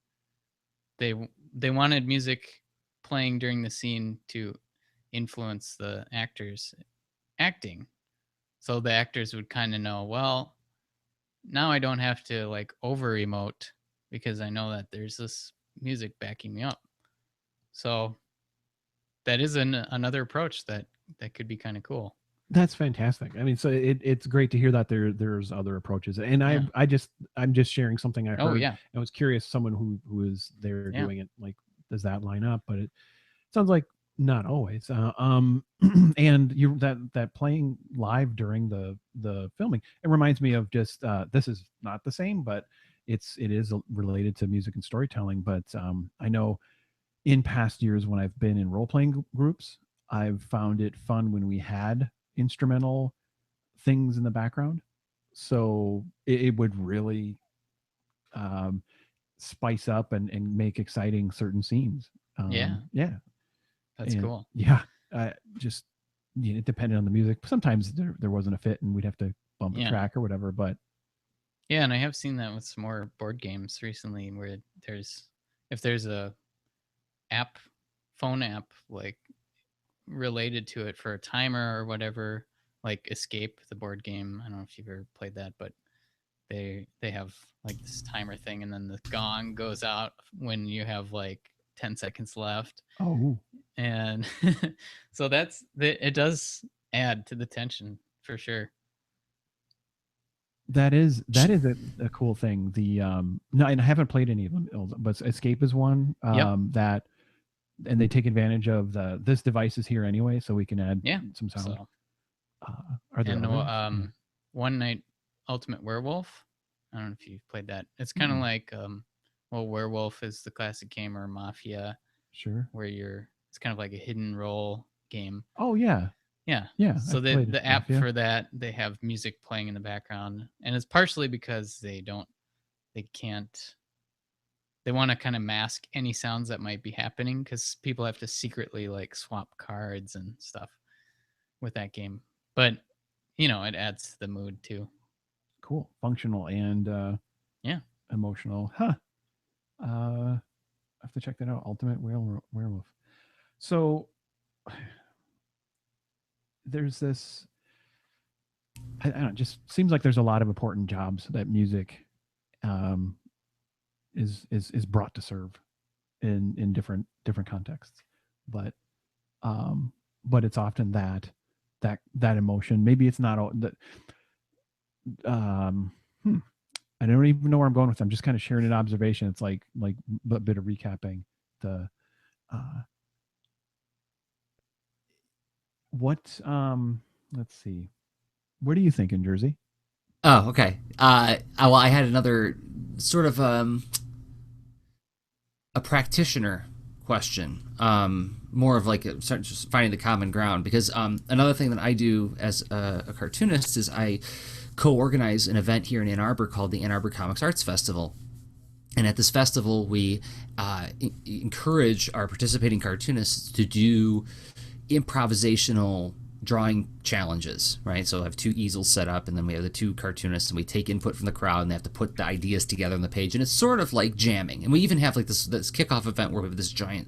S3: they wanted music playing during the scene to influence the actors acting, so the actors would kind of know, well, now I don't have to like over emote because I know that there's this music backing me up. So that is another approach that could be kind of cool.
S2: That's fantastic. I mean, so it's great to hear that there's other approaches, and I'm just sharing something I heard.
S3: Oh yeah,
S2: I was curious, someone who is there doing it, like, does that line up? But it sounds like not always. And you that playing live during the filming, it reminds me of just this is not the same, but it is related to music and storytelling. But I know in past years when I've been in role playing groups, I've found it fun when we had instrumental things in the background. So it would really spice up and make exciting certain scenes.
S3: yeah, that's
S2: and,
S3: cool.
S2: Yeah, just it depended on the music. Sometimes there wasn't a fit, and we'd have to bump a track or whatever. But
S3: yeah, and I have seen that with some more board games recently, where if there's a phone app like related to it for a timer or whatever, like Escape, the board game. I don't know if you've ever played that, but they have like this timer thing, and then the gong goes out when you have like 10 seconds left.
S2: Oh,
S3: And so it does add to the tension for sure.
S2: that is a cool thing. The no, and I haven't played any of them, but Escape is one that, and they take advantage of this device is here anyway, so we can add some sound.
S3: So,
S2: are there others?
S3: One Night Ultimate Werewolf. I don't know if you've played that. It's kind of like Werewolf is the classic game, or Mafia.
S2: Sure.
S3: Where it's kind of like a hidden role game.
S2: Oh yeah.
S3: Yeah.
S2: Yeah.
S3: So the app for that, they have music playing in the background, and it's partially because they want to kind of mask any sounds that might be happening, because people have to secretly like swap cards and stuff with that game. But it adds to the mood too.
S2: Cool. Functional and emotional. Huh. I have to check that out. Ultimate Werewolf. So there's this, I don't know, it just seems like there's a lot of important jobs that music is brought to serve in different contexts, but it's often that emotion. Maybe it's not that. I don't even know where I'm going with it. I'm just kind of sharing an observation. It's like a bit of recapping the what let's see. Where do you think in Jersey?
S1: Oh, okay. Well, I had another sort of a practitioner question, more of like just finding the common ground, because another thing that I do as a cartoonist is I co-organize an event here in Ann Arbor called the Ann Arbor Comics Arts Festival. And at this festival, we encourage our participating cartoonists to do improvisational drawing challenges, right? So I have 2 easels set up, and then we have the 2 cartoonists, and we take input from the crowd, and they have to put the ideas together on the page, and it's sort of like jamming. And we even have like this kickoff event where we have this giant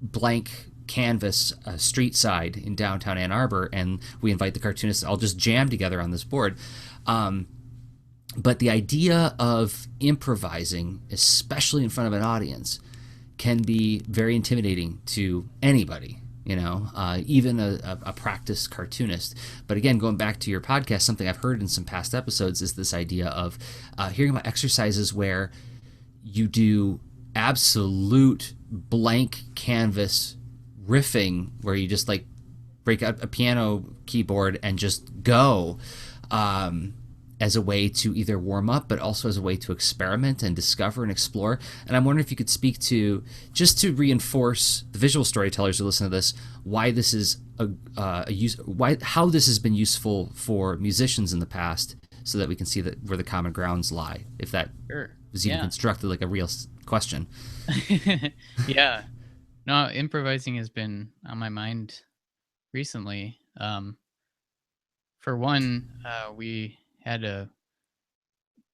S1: blank canvas street side in downtown Ann Arbor, and we invite the cartoonists all just jam together on this board. But the idea of improvising, especially in front of an audience, can be very intimidating to anybody, even a practiced cartoonist. But again, going back to your podcast, something I've heard in some past episodes is this idea of hearing about exercises where you do absolute blank canvas riffing, where you just like break out a piano keyboard and just go, as a way to either warm up, but also as a way to experiment and discover and explore. And I'm wondering if you could speak to, just to reinforce the visual storytellers who listen to this, why this is how this has been useful for musicians in the past, so that we can see that where the common grounds lie, if that was even constructed like a real question.
S3: Yeah. No, improvising has been on my mind recently. For one, we had a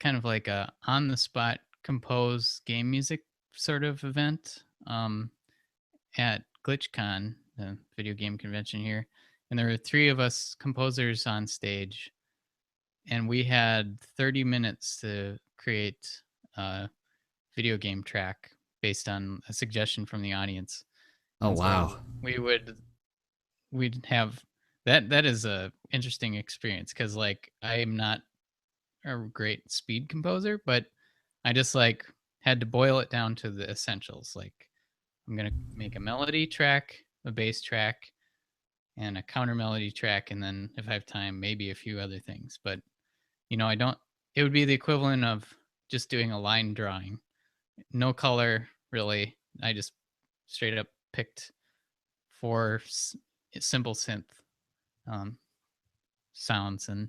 S3: kind of like a on the spot compose game music sort of event at GlitchCon, the video game convention here, and there were 3 of us composers on stage, and we had 30 minutes to create a video game track based on a suggestion from the audience.
S1: Oh,
S3: and
S1: wow.
S3: So we'd have that is a interesting experience, because like I'm not a great speed composer, but I just like had to boil it down to the essentials. Like, I'm gonna make a melody track, a bass track, and a counter melody track, and then if I have time, maybe a few other things. But it would be the equivalent of just doing a line drawing, no color really. I just straight up picked 4 simple synth sounds, and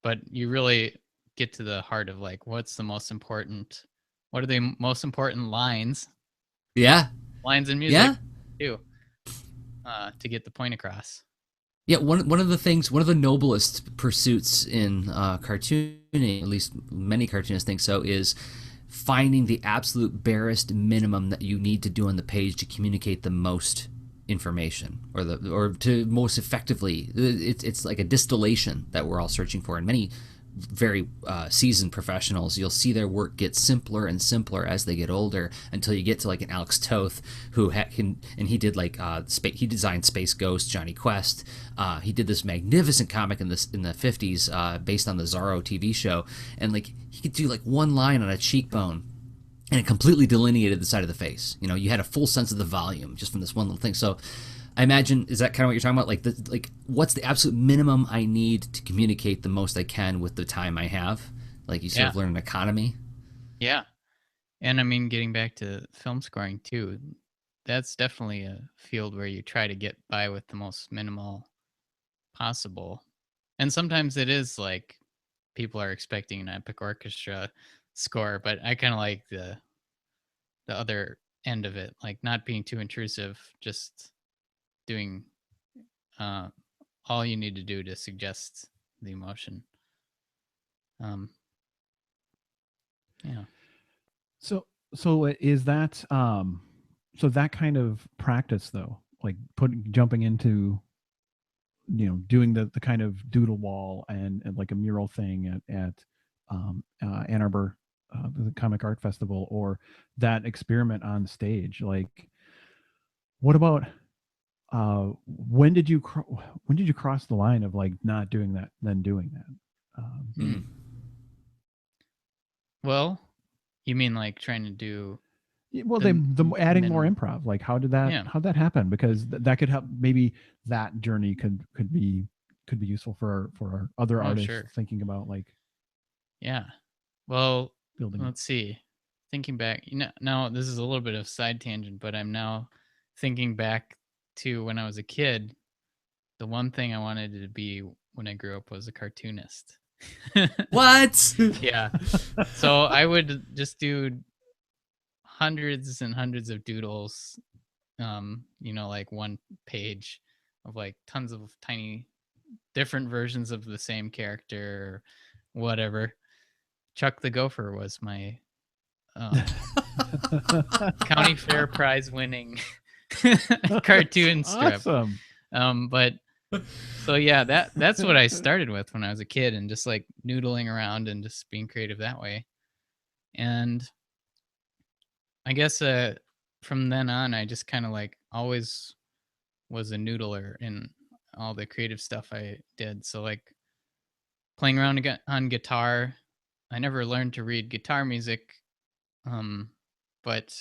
S3: but you really get to the heart of like, what are the most important lines?
S1: Yeah.
S3: Lines in music too, to get the point across.
S1: Yeah, one of the noblest pursuits in cartooning, at least many cartoonists think so, is finding the absolute barest minimum that you need to do on the page to communicate the most information, or to most effectively. It's like a distillation that we're all searching for, and many very seasoned professionals, you'll see their work get simpler and simpler as they get older, until you get to like an Alex Toth, who he did like he designed Space Ghost, Johnny Quest. He did this magnificent comic in the 50s based on the Zorro TV show, and like he could do like one line on a cheekbone, and it completely delineated the side of the face. You know, you had a full sense of the volume just from this one little thing. So I imagine, is that kind of what you're talking about? Like what's the absolute minimum I need to communicate the most I can with the time I have? Like you sort of learn an economy.
S3: Yeah. And I mean, getting back to film scoring too, that's definitely a field where you try to get by with the most minimal possible. And sometimes it is like people are expecting an epic orchestra score, but I kind of like the other end of it, like not being too intrusive, just doing all you need to do to suggest the emotion. Yeah.
S2: So is that so that kind of practice though, like jumping into, you know, doing the kind of doodle wall and like a mural thing at Ann Arbor, the Comic Art Festival, or that experiment on stage, like what about when did you cross the line of like not doing that, then doing that?
S3: Well, you mean like trying to do
S2: Well, adding more improv, like how'd that happen? Because that could help. Maybe that journey could be useful for our other artists thinking about like.
S3: Yeah. Well,
S2: building.
S3: Let's see. Thinking back, now this is a little bit of side tangent, but I'm now thinking back to when I was a kid. The one thing I wanted to be when I grew up was a cartoonist.
S1: What?
S3: Yeah. So I would just do hundreds and hundreds of doodles, like one page of like tons of tiny different versions of the same character or whatever. Chuck the Gopher was my county fair prize winning cartoon strip.
S2: Awesome.
S3: But so yeah, that's what I started with when I was a kid, and just like noodling around and just being creative that way. And I guess from then on, I just kind of like always was a noodler in all the creative stuff I did. So like playing around on guitar, I never learned to read guitar music, but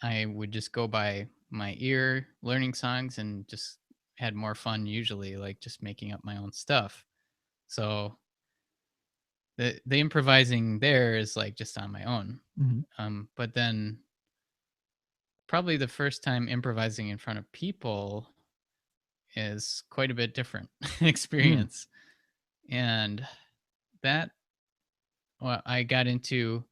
S3: I would just go by my ear learning songs and just had more fun usually, like just making up my own stuff. So the improvising there is like just on my own.
S2: Mm-hmm.
S3: But then probably the first time improvising in front of people is quite a bit different experience. And that I got into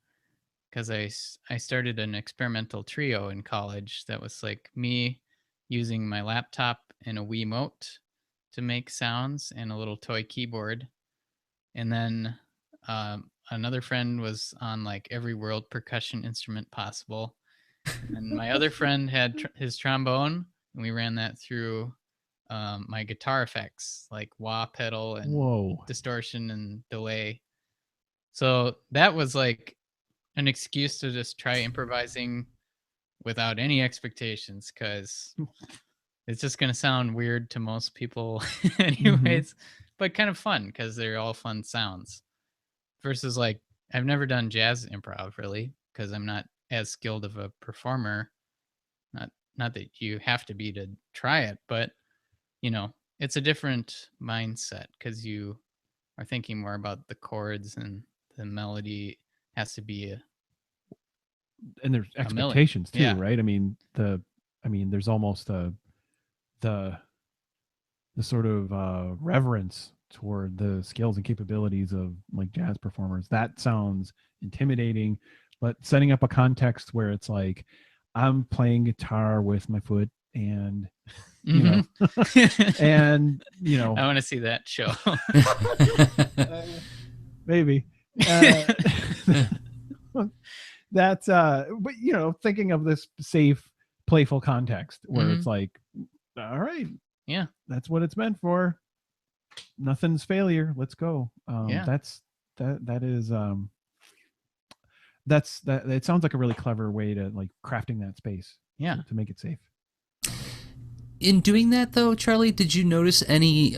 S3: because I started an experimental trio in college that was like me using my laptop and a Wiimote to make sounds and a little toy keyboard. And then another friend was on like every world percussion instrument possible. And my other friend had his trombone, and we ran that through my guitar effects, like wah pedal and distortion and delay. So that was like an excuse to just try improvising without any expectations, because it's just going to sound weird to most people anyways, but kind of fun because they're all fun sounds. Versus like, I've never done jazz improv really, because I'm not as skilled of a performer. Not that you have to be to try it, but it's a different mindset because you are thinking more about the chords, and the melody has to be
S2: and there's expectations too, right? I mean, there's almost the sort of reverence toward the skills and capabilities of like jazz performers. That sounds intimidating, but setting up a context where it's like I'm playing guitar with my foot, and and
S3: I want to see that show.
S2: Maybe that's but thinking of this safe, playful context where it's like, all right,
S3: yeah,
S2: that's what it's meant for. nothing's failure. Let's go.
S3: Yeah.
S2: That is that's that. It sounds like a really clever way to like crafting that space.
S3: Yeah.
S2: To make it safe.
S1: In doing that, though, Charlie, did you notice any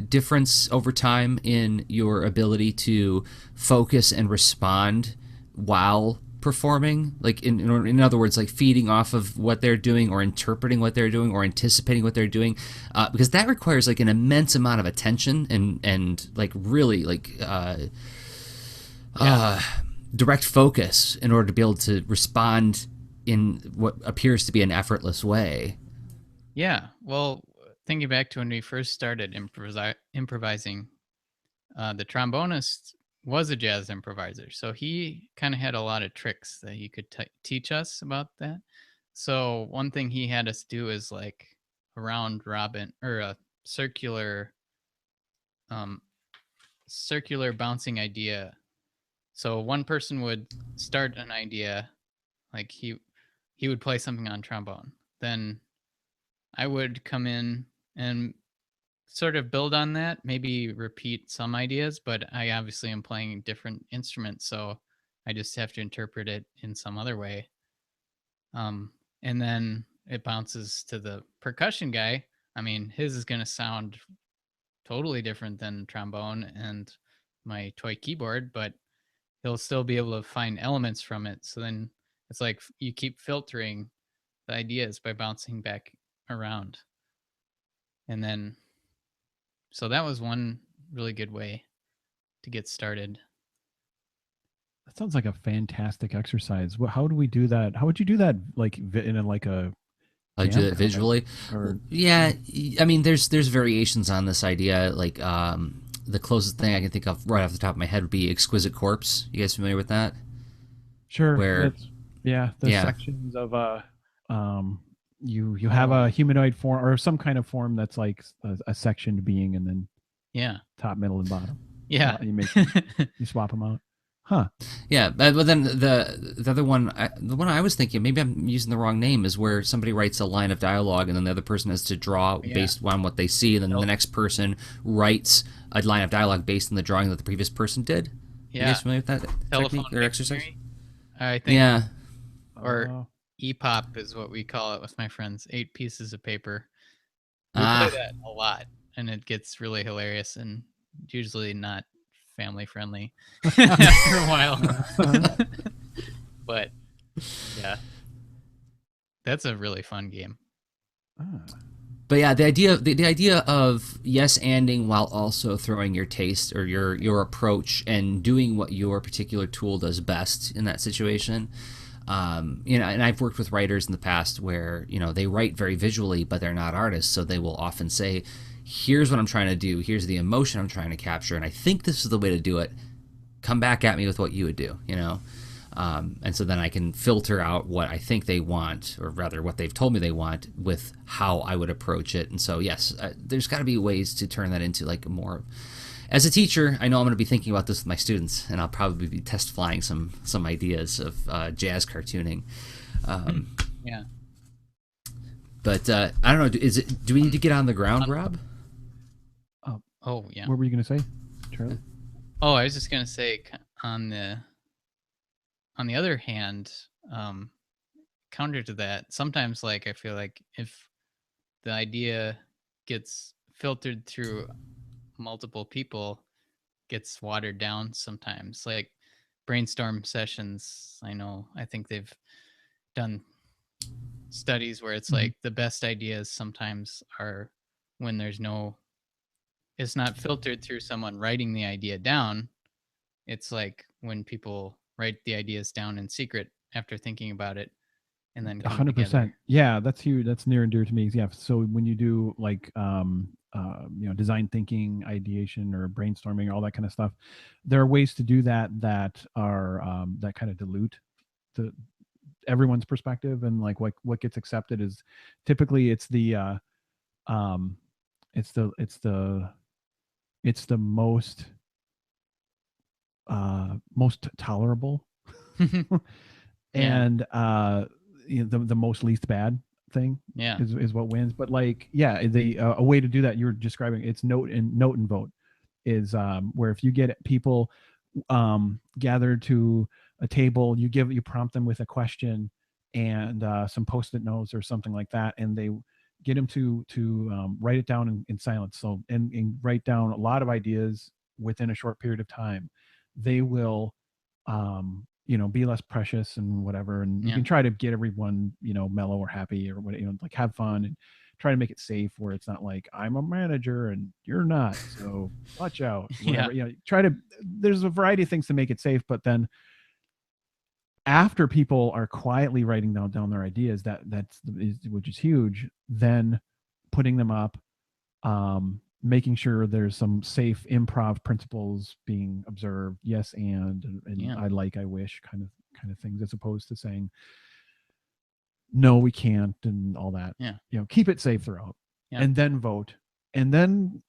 S1: difference over time in your ability to focus and respond while performing? Like, in other words, like feeding off of what they're doing, or interpreting what they're doing, or anticipating what they're doing, because that requires like an immense amount of attention and like really like direct focus in order to be able to respond in what appears to be an effortless way.
S3: Yeah. Well, thinking back to when we first started improvising, the trombonist was a jazz improviser. So he kind of had a lot of tricks that he could teach us about that. So one thing he had us do is like a round robin, or a circular um circular bouncing idea. So one person would start an idea, like he would play something on trombone. Then I would come in and sort of build on that, maybe repeat some ideas, but I obviously am playing different instruments, so I just have to interpret it in some other way. And then it bounces to the percussion guy. I mean, his is going to sound totally different than trombone and my toy keyboard, but he'll still be able to find elements from it. So then it's like you keep filtering the ideas by bouncing back around. And then, so that was one really good way to get started.
S2: That sounds like a fantastic exercise. How do we do that? How would you do that? Like in a, like a
S1: Do it visually,
S2: or
S1: yeah. I mean, there's variations on this idea. Like the closest thing I can think of right off the top of my head would be Exquisite Corpse. You guys familiar with that?
S2: sure.
S1: Where
S2: The sections of you have a humanoid form or some kind of form that's like a sectioned being, and then top, middle, and bottom. You swap them out. Huh.
S1: Yeah, but then the other one, the one I was thinking, maybe I'm using the wrong name, is where somebody writes a line of dialogue and then the other person has to draw based on what they see, and then the next person writes a line of dialogue based on the drawing that the previous person did.
S3: Yeah.
S1: You guys familiar with that technique or exercise?
S3: I think.
S1: Yeah.
S3: Or EPOP is what we call it with my friends. 8 pieces of paper. We play that a lot, and it gets really hilarious and usually not family friendly after a while. But yeah, that's a really fun game.
S1: But yeah, the idea of yes-anding while also throwing your taste or your approach and doing what your particular tool does best in that situation. And I've worked with writers in the past where, they write very visually, but they're not artists. So they will often say, here's what I'm trying to do. Here's the emotion I'm trying to capture. And I think this is the way to do it. Come back at me with what you would do, and so then I can filter out what I think they want, or rather what they've told me they want, with how I would approach it. And so, yes, there's got to be ways to turn that into like more. As a teacher, I know I'm going to be thinking about this with my students, and I'll probably be test flying some ideas of jazz cartooning.
S3: Yeah.
S1: But I don't know. Do we need to get on the ground, Rob?
S3: Oh yeah.
S2: What were you going to say, Charlie?
S3: Oh, I was just going to say, on the other hand, counter to that, sometimes like I feel like if the idea gets filtered through multiple people, gets watered down sometimes. Like brainstorm sessions, I think they've done studies where it's like the best ideas sometimes are when it's not filtered through someone writing the idea down. It's like when people write the ideas down in secret after thinking about it, and then
S2: 100%. Yeah, that's huge. That's near and dear to me. Yeah. So when you do like design thinking, ideation, or brainstorming, all that kind of stuff, there are ways to do that are that kind of dilute everyone's perspective, and like what gets accepted is typically it's the most tolerable and the most least bad thing
S3: Yeah.
S2: is what wins. But like, yeah, the a way to do that you're describing, it's note and vote is where if you get people gathered to a table, you prompt them with a question and some post-it notes or something like that, and they get them to write it down in silence. So and write down a lot of ideas within a short period of time. They will be less precious and whatever, and you can try to get everyone mellow or happy or what, like have fun and try to make it safe where it's not like I'm a manager and you're not, so watch out, whatever. Try to, there's a variety of things to make it safe, but then after people are quietly writing down their ideas, which is huge, then putting them up, making sure there's some safe improv principles being observed. Yes, and I wish kind of things, as opposed to saying no, we can't, and all that. Keep it safe throughout, and then vote, and then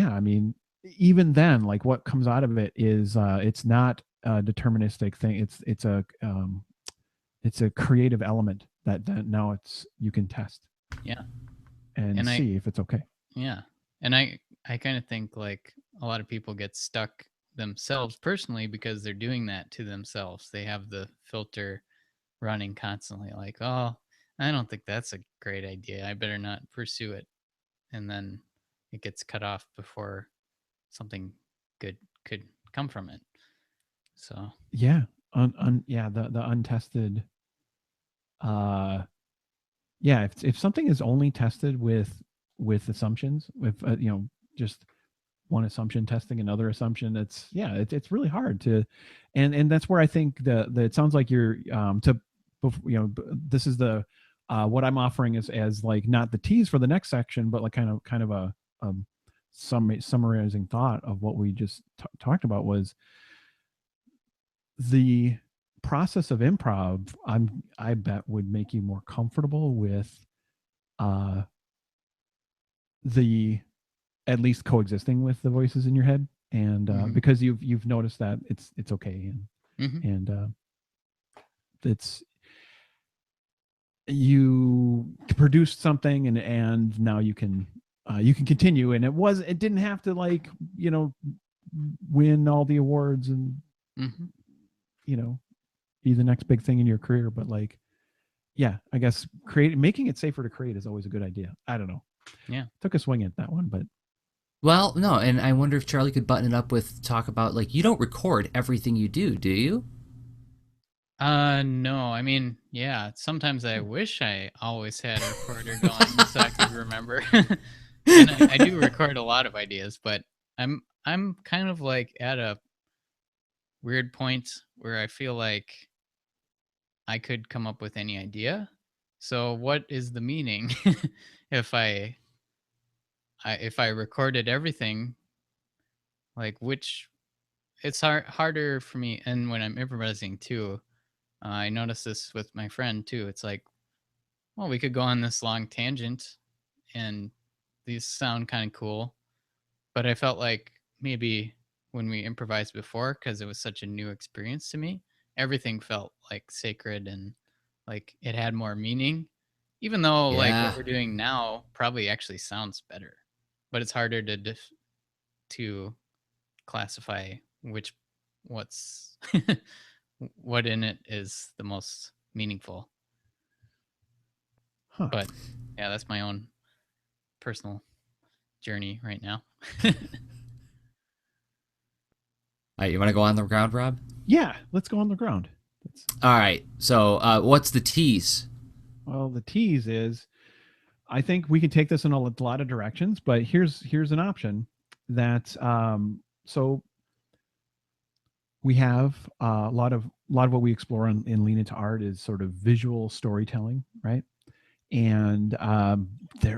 S2: I mean, even then, like what comes out of it is it's not a deterministic thing. It's a creative element that now you can test. And see if it's okay.
S3: And I kind of think like a lot of people get stuck themselves personally because they're doing that to themselves. They have the filter running constantly, like, oh, I don't think that's a great idea, I better not pursue it, and then it gets cut off before something good could come from it. So
S2: the untested if something is only tested with assumptions, with just one assumption testing another assumption, it's really hard to, and that's where I think it sounds like you're this is the what I'm offering as like not the tease for the next section, but like kind of a summarizing thought of what we just talked about was the process of improv. I bet would make you more comfortable with the at least coexisting with the voices in your head, and because you've noticed that it's okay, and it's you produced something, and now you can continue, and it didn't have to like win all the awards and be the next big thing in your career, but like I guess making it safer to create is always a good idea. I don't know, took a swing at that one, but
S1: well, no, and I wonder if Charlie could button it up with talk about like, you don't record everything you do you?
S3: No, I mean, sometimes I wish I always had a recorder going so I could remember. And I do record a lot of ideas, but I'm kind of like at a weird point where I feel like I could come up with any idea. So what is the meaning if I recorded everything? Like, which it's harder for me, and when I'm improvising too, I noticed this with my friend too. It's like, well, we could go on this long tangent, and these sound kind of cool, but I felt like maybe when we improvised before, because it was such a new experience to me, everything felt like sacred and like it had more meaning, even though like what we're doing now probably actually sounds better, but it's harder to classify what's what in it is the most meaningful. But that's my own personal journey right now.
S1: All right, you want to go on the ground, Rob?
S2: Yeah, let's go on the ground.
S1: All right, so what's the tease?
S2: Well, the tease is, I think we can take this in a lot of directions, but here's an option that so we have a lot of what we explore in Lean Into Art is sort of visual storytelling, right? And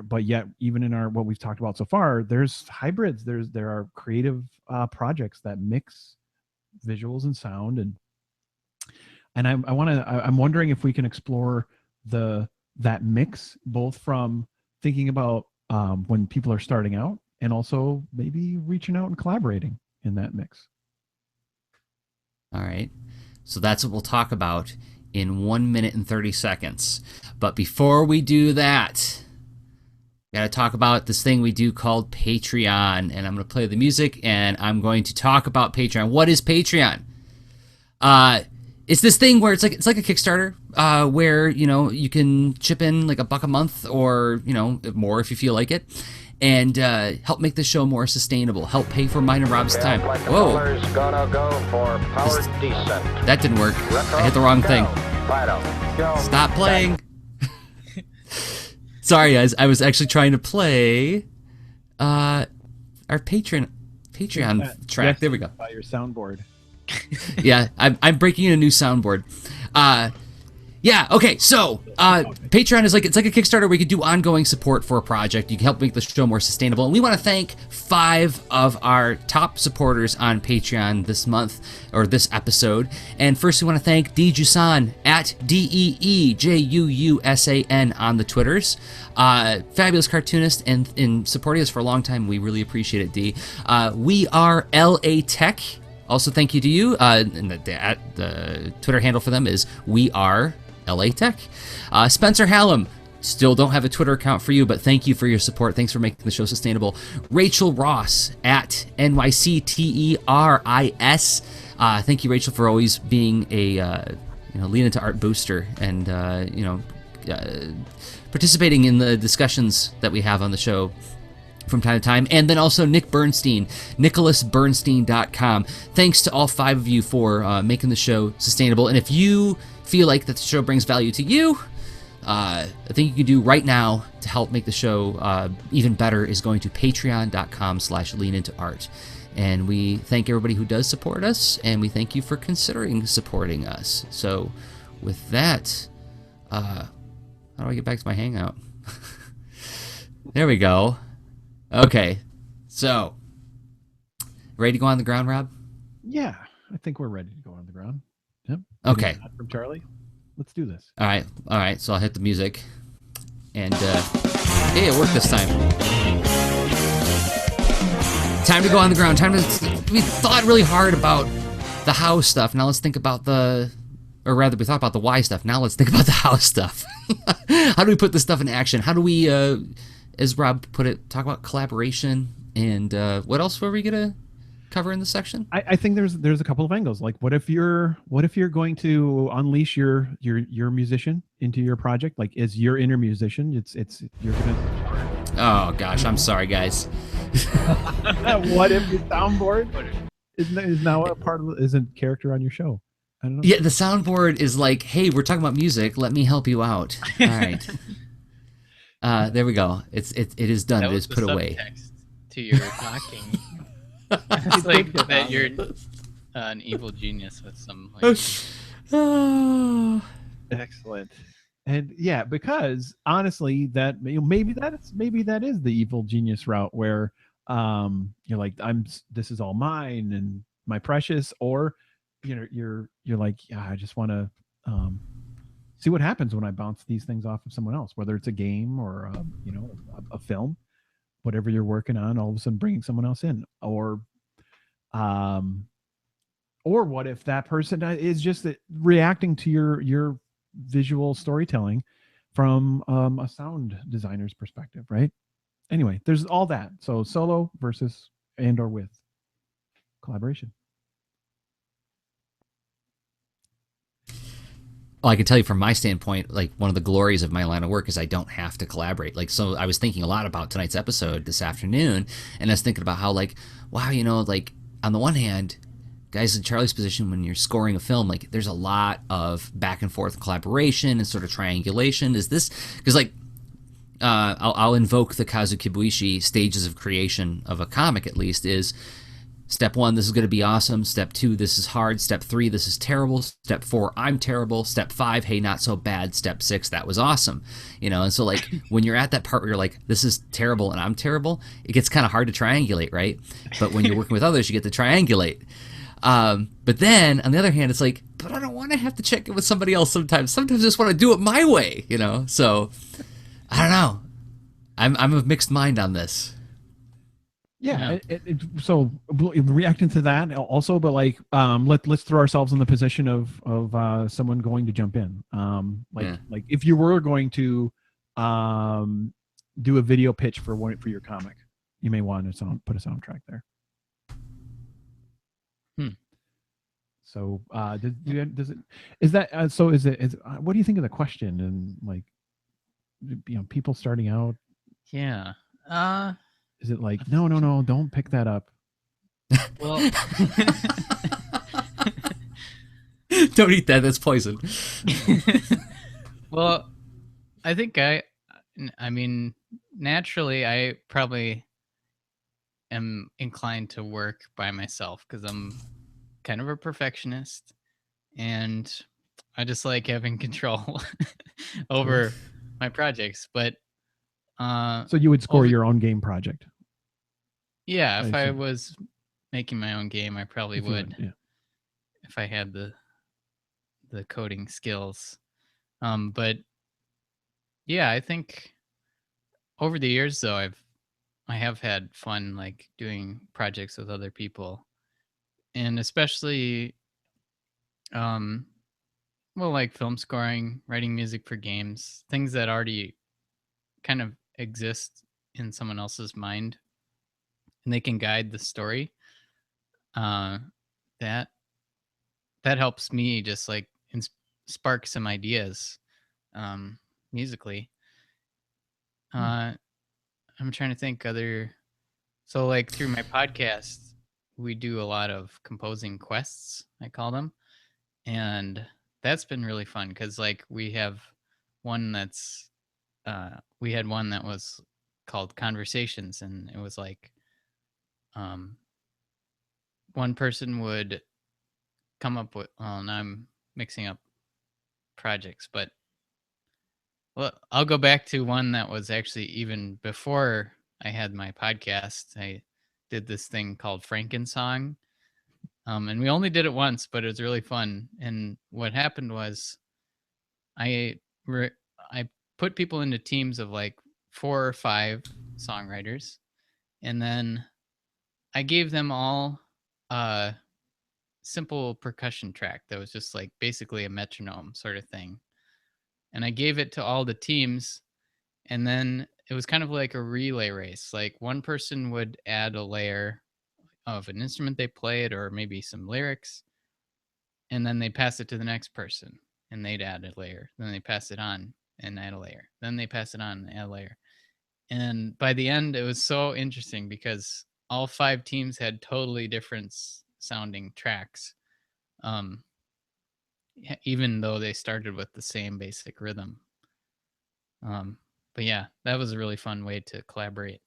S2: but yet even in what we've talked about so far, there's hybrids. There are creative projects that mix visuals and sound, and I'm wondering if we can explore that mix, both from thinking about when people are starting out, and also maybe reaching out and collaborating in that mix.
S1: All right, so that's what we'll talk about in 1 minute and 30 seconds. But before we do that, we got to talk about this thing we do called Patreon. And I'm going to play the music, and I'm going to talk about Patreon. What is Patreon? It's this thing where it's like a Kickstarter, where, you know, you can chip in like $1 a month, or, you know, more if you feel like it, and help make the show more sustainable, help pay for mine and Rob's time. Whoa.
S4: Gonna go for powered descent.
S1: That didn't work. I hit the wrong thing. Stop playing. Sorry, guys. I was actually trying to play our Patreon track. There we go.
S2: By your soundboard.
S1: Yeah, I'm breaking in a new soundboard. Yeah, okay, so Patreon is it's like a Kickstarter where you can do ongoing support for a project. You can help make the show more sustainable. And we want to thank 5 of our top supporters on Patreon this month, or this episode. And first we want to thank Deejusan at DeeJuusan on the Twitters. Fabulous cartoonist and in supporting us for a long time. We really appreciate it, D. We are LA Tech. Also, thank you to you. And the Twitter handle for them is We Are LA Tech. Spencer Hallam, still don't have a Twitter account for you, but thank you for your support. Thanks for making the show sustainable. Rachel Ross at NYCTERIS. Thank you, Rachel, for always being a Lean Into Art booster, and participating in the discussions that we have on the show from time to time. And then also Nick Bernstein, nicholasbernstein.com. Thanks to all 5 of you for making the show sustainable. And if you feel like that the show brings value to you, I think you can do right now to help make the show even better is going to patreon.com/leanintoart. And we thank everybody who does support us, and we thank you for considering supporting us. So with that, how do I get back to my Hangout? There we go. Okay, so ready to go on the ground, Rob?
S2: Yeah, I think we're ready to go on the ground. Yep.
S1: Okay.
S2: From Charlie, let's do this.
S1: All right. So I'll hit the music, and hey, it worked this time. Time to go on the ground. We thought really hard about the how stuff. Now let's think about we thought about the why stuff. Now let's think about the how stuff. How do we put this stuff in action? How do we, as Rob put it, talk about collaboration, and what else were we gonna cover in this section?
S2: I think there's a couple of angles. Like, what if you're going to unleash your musician into your project? Like, as your inner musician, you're gonna.
S1: Oh gosh, I'm sorry, guys.
S2: What if your soundboard is now a part of isn't character on your show? I don't know.
S1: Yeah, the soundboard is like, hey, we're talking about music. Let me help you out. All right. There we go. It is done. It is put away.
S3: Subtext to your talking. It's like that you're an evil genius with some.
S1: Oh.
S2: Excellent. And yeah, because honestly, that maybe that is the evil genius route, where you're like, this is all mine and my precious, or you're like, yeah, I just want to see what happens when I bounce these things off of someone else, whether it's a game or a film, whatever you're working on, all of a sudden bringing someone else in, or what if that person is just reacting to your visual storytelling from a sound designer's perspective, right? Anyway, there's all that. So solo versus and or with collaboration.
S1: Well, I can tell you from my standpoint, like, one of the glories of my line of work is I don't have to collaborate. Like, so I was thinking a lot about tonight's episode this afternoon, and I was thinking about how, like, wow, like, on the one hand, guys in Charlie's position, when you're scoring a film, like, there's a lot of back and forth collaboration and sort of triangulation. Is this because, like, I'll invoke the Kazu Kibuishi stages of creation of a comic, at least, is step 1, this is going to be awesome. Step 2, this is hard. Step 3, this is terrible. Step 4, I'm terrible. Step 5, hey, not so bad. Step 6, that was awesome. And so, like, when you're at that part where you're like, this is terrible and I'm terrible, it gets kind of hard to triangulate, right? But when you're working with others, you get to triangulate. But then, on the other hand, it's like, but I don't want to have to check it with somebody else sometimes. Sometimes I just want to do it my way, So, I don't know. I'm of mixed mind on this.
S2: Yeah. So reacting to that also, but like, let's throw ourselves in the position of someone going to jump in. Like if you were going to do a video pitch for your comic, you may want to put a soundtrack there. So does it is that so is it is what do you think of the question and like, people starting out?
S3: Yeah.
S2: Is it like no don't pick that up?
S3: Well,
S1: Don't eat that. That's poison.
S3: well, I think I mean, naturally, I probably am inclined to work by myself because I'm kind of a perfectionist, and I just like having control over my projects. But
S2: So you would score your own game project?
S3: Yeah, if I was making my own game, I probably would.
S2: Yeah.
S3: If I had the coding skills. But yeah, I think over the years though, I have had fun like doing projects with other people, and especially well, like film scoring, writing music for games, things that already kind of exist in someone else's mind, and they can guide the story. That helps me just like spark some ideas musically. I'm trying to think other. So like through my podcast, we do a lot of composing quests, I call them, and that's been really fun because like we have one that's we had one that was called Conversations, and it was like one person would come up with. Well, now I'm mixing up projects, but well, I'll go back to one that was actually even before I had my podcast. I did this thing called Frankensong, and we only did it once, but it was really fun. And what happened was, I I put people into teams of like 4 or 5 songwriters, and then I gave them all a simple percussion track that was just like basically a metronome sort of thing, and I gave it to all the teams. And then it was kind of like a relay race. Like one person would add a layer of an instrument they played or maybe some lyrics, and then they pass it to the next person and they'd add a layer. Then they pass it on and add a layer. Then they pass it on and add a layer. And by the end, it was so interesting because all 5 teams had totally different sounding tracks, even though they started with the same basic rhythm. But yeah, that was a really fun way to collaborate.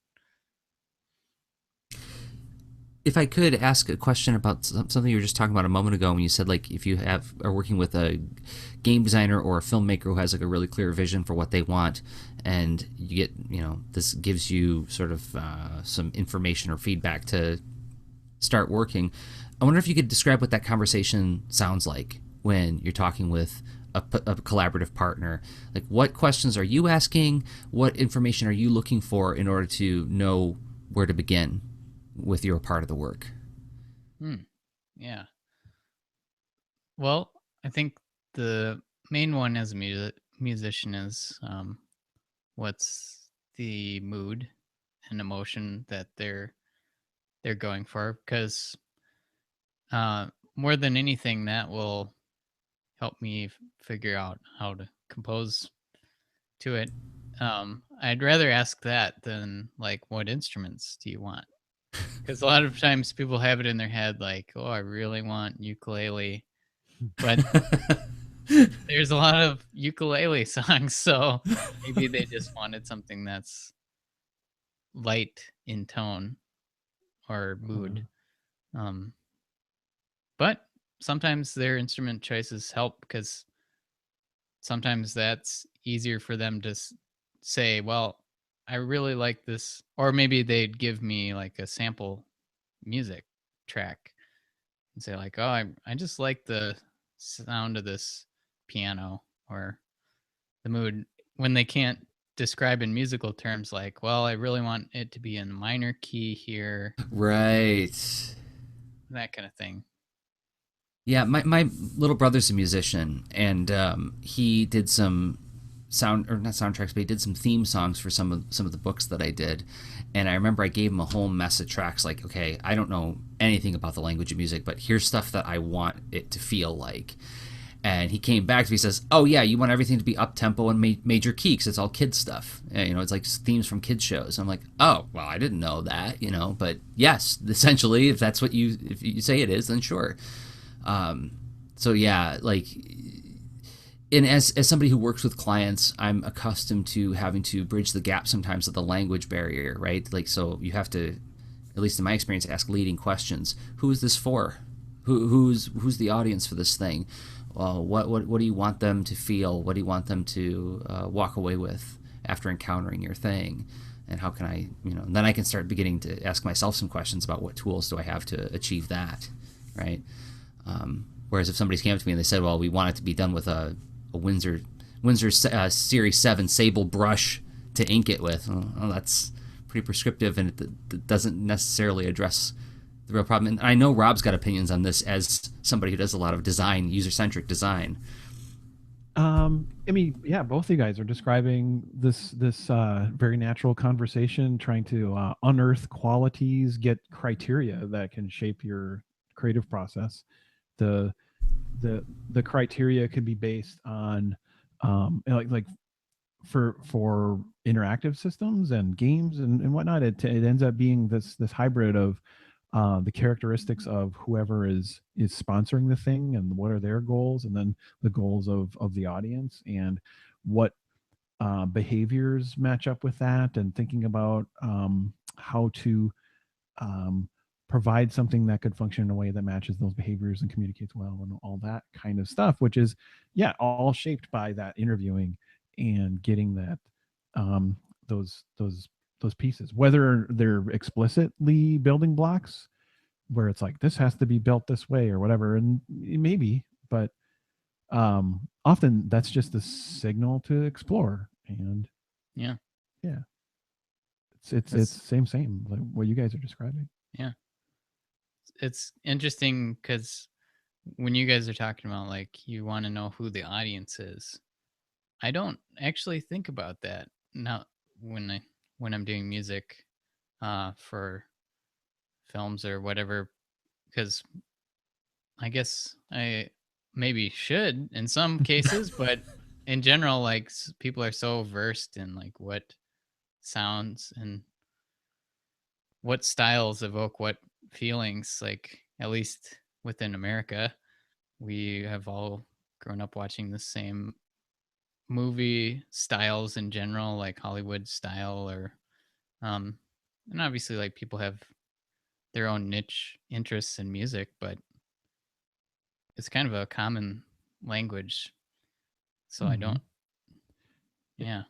S1: If I could ask a question about something you were just talking about a moment ago, when you said like if you are working with a game designer or a filmmaker who has like a really clear vision for what they want, and you get this gives you sort of some information or feedback to start working. I wonder if you could describe what that conversation sounds like when you're talking with a collaborative partner. Like, what questions are you asking? What information are you looking for in order to know where to begin with your part of the work?
S3: Yeah. Well, I think the main one as a musician is what's the mood and emotion that they're going for, because more than anything, that will help me figure out how to compose to it. I'd rather ask that than like, what instruments do you want? Because a lot of times people have it in their head like, oh, I really want ukulele, but there's a lot of ukulele songs, so maybe they just wanted something that's light in tone or mood. But sometimes their instrument choices help, because sometimes that's easier for them to say, well, I really like this. Or maybe they'd give me like a sample music track and say like, oh, I just like the sound of this piano or the mood, when they can't describe in musical terms, like, well, I really want it to be in minor key here,
S1: Right.
S3: that kind of thing.
S1: Yeah, my little brother's a musician, and he did some sound, or not soundtracks, but he did some theme songs for some of the books that I did. And I remember I gave him a whole mess of tracks. Like, okay, I don't know anything about the language of music, but here's stuff that I want it to feel like. And he came back to me and says, "Oh yeah, you want everything to be up tempo and major key because it's all kids stuff. You know, it's like themes from kids shows." I'm like, "Oh well, I didn't know that, you know." But yes, essentially, if that's what if you say it is, then sure. So yeah, like, and as somebody who works with clients, I'm accustomed to having to bridge the gap sometimes of the language barrier, right? Like, so you have to, at least in my experience, ask leading questions. Who is this for? Who's the audience for this thing? What do you want them to feel? What do you want them to walk away with after encountering your thing? And how can I, and then I can start beginning to ask myself some questions about what tools do I have to achieve that, right? Whereas if somebody came up to me and they said, well, we want it to be done with a Windsor Series 7 sable brush to ink it with, well, that's pretty prescriptive, and it doesn't necessarily address the real problem. And I know Rob's got opinions on this as somebody who does a lot of design, user-centric design.
S2: I mean, yeah, both of you guys are describing this very natural conversation, trying to unearth qualities, get criteria that can shape your creative process. The criteria could be based on like for interactive systems and games and whatnot. It ends up being this hybrid of the characteristics of whoever is sponsoring the thing and what are their goals, and then the goals of the audience, and what behaviors match up with that, and thinking about how to provide something that could function in a way that matches those behaviors and communicates well, and all that kind of stuff, which is, yeah, all shaped by that interviewing and getting that those pieces, whether they're explicitly building blocks where it's like, this has to be built this way or whatever, and maybe, but often that's just a signal to explore. And
S3: yeah
S2: it's same like what you guys are describing.
S3: Yeah, it's interesting because when you guys are talking about, like, you want to know who the audience is, I don't actually think about that now when I'm doing music for films or whatever, because I guess I maybe should in some cases, but in general, like, people are so versed in like what sounds and what styles evoke what feelings. Like, at least within America, we have all grown up watching the same movie styles in general, like Hollywood style, or and obviously, like, people have their own niche interests in music, but it's kind of a common language. So I don't, yeah.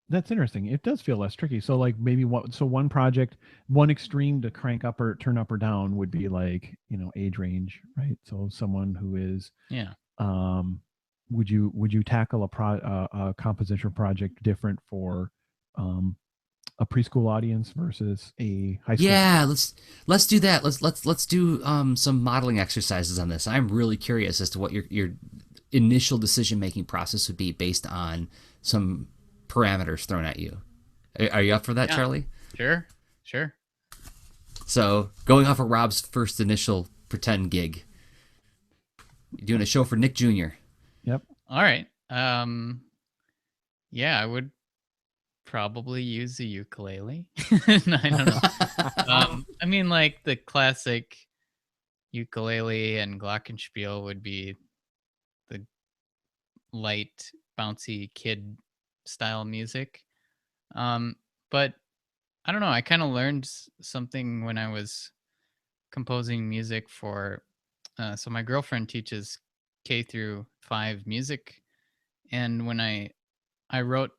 S2: That's interesting. It does feel less tricky. So like maybe one project, one extreme to crank up or turn up or down would be like, age range, right? So someone who is,
S3: Yeah.
S2: Would you tackle a composition project different for a preschool audience versus a high school?
S1: Yeah, let's do that. Let's do some modeling exercises on this. I'm really curious as to what your initial decision making process would be based on some parameters thrown at you. Are you up for that,
S3: Yeah.
S1: Charlie?
S3: Sure.
S1: So, going off of Rob's first initial pretend gig, you're doing a show for Nick Jr.
S2: Yep.
S3: All right. Yeah, I would probably use a ukulele. No, I don't know. I mean, like, the classic ukulele and glockenspiel would be the light, bouncy kid style music. But I don't know. I kind of learned something when I was composing music for. So my girlfriend teaches K-5 music, and when I wrote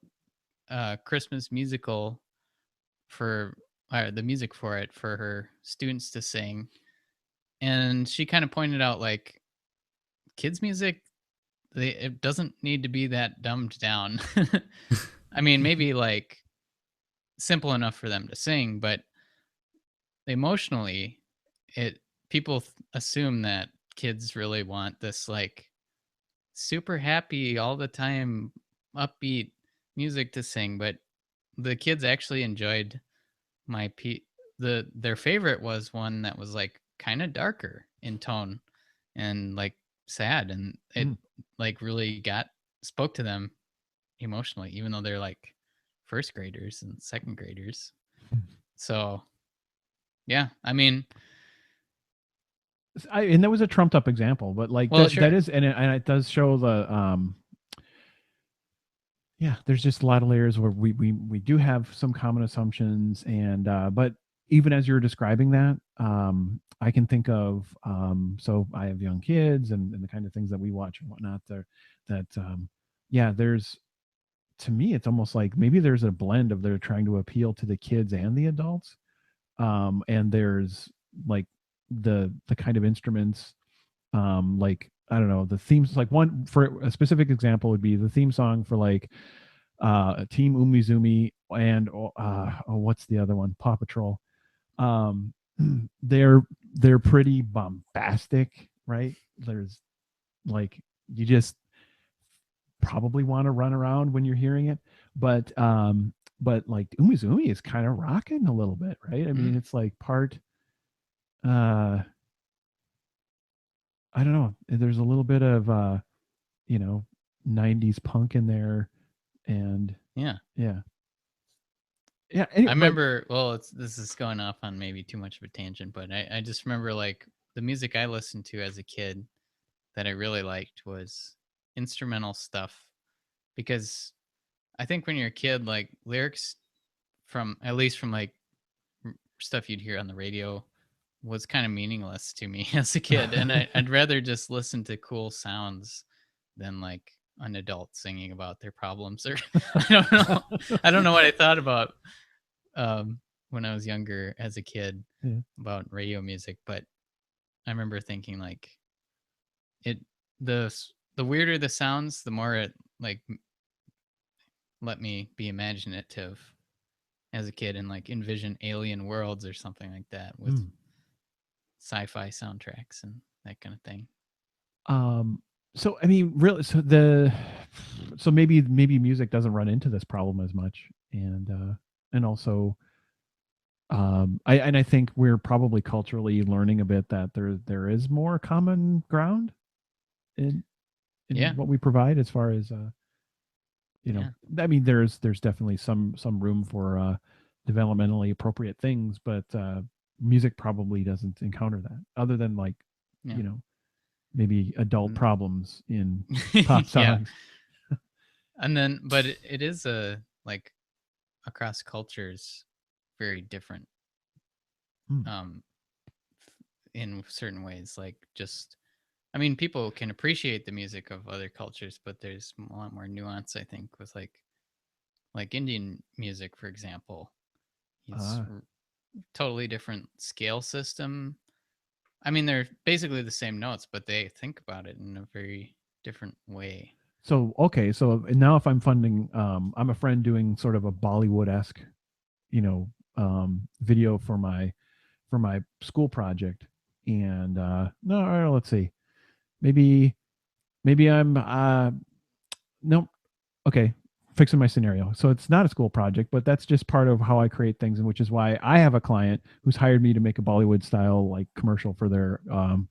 S3: a Christmas musical for the music for it for her students to sing, and she kind of pointed out, like, kids music, it doesn't need to be that dumbed down. I mean, maybe like simple enough for them to sing, but emotionally, people assume that kids really want this like super happy all the time, upbeat music to sing, but the kids actually enjoyed my their favorite was one that was like kind of darker in tone and like sad, and it like really spoke to them emotionally, even though they're like first graders and second graders. So yeah, I mean,
S2: and that was a trumped up example, but like
S3: well,
S2: that,
S3: sure.
S2: that is, and it does show the yeah, there's just a lot of layers where we do have some common assumptions, and but even as you're describing that, I can think of so I have young kids, and the kind of things that we watch and whatnot there, that yeah, there's, to me it's almost like maybe there's a blend of they're trying to appeal to the kids and the adults, and there's like the kind of instruments, like I don't know, the themes, like one for a specific example would be the theme song for like Team Umizoomi and what's the other one, Paw Patrol. um they're pretty bombastic, right? There's like, you just probably want to run around when you're hearing it, but like Umizoomi is kind of rocking a little bit, right? I mean, it's like part uh I don't know. There's a little bit of you know, 90s punk in there, and
S3: Yeah.
S2: yeah.
S3: I remember, well, this is going off on maybe too much of a tangent, but I just remember like the music I listened to as a kid that I really liked was instrumental stuff, because I think when you're a kid, like lyrics from, at least from like stuff you'd hear on the radio, was kind of meaningless to me as a kid, and I'd rather just listen to cool sounds than like an adult singing about their problems, or I don't know what I thought about when I was younger as a kid about radio music, but I remember thinking like it the weirder the sounds, the more it like let me be imaginative as a kid and like envision alien worlds or something like that with sci-fi soundtracks and that kind of thing.
S2: So I mean, really, so maybe music doesn't run into this problem as much, and also I think we're probably culturally learning a bit that there is more common ground in what we provide, as far as you know. I mean, there's definitely some room for developmentally appropriate things, but music probably doesn't encounter that, other than like you know, maybe adult problems in pop songs.
S3: And then, but it is a like across cultures very different in certain ways. Like, just, I mean, people can appreciate the music of other cultures, but there's a lot more nuance, I think, with like Indian music, for example. It's totally different scale system. I mean, they're basically the same notes, but they think about it in a very different way.
S2: So okay, so now if I'm funding, I'm a friend doing sort of a Bollywood-esque, you know, video for my school project, and no, let's see, maybe I'm no, okay, fixing my scenario. So it's not a school project, but that's just part of how I create things, and which is why I have a client who's hired me to make a Bollywood style like commercial for their auto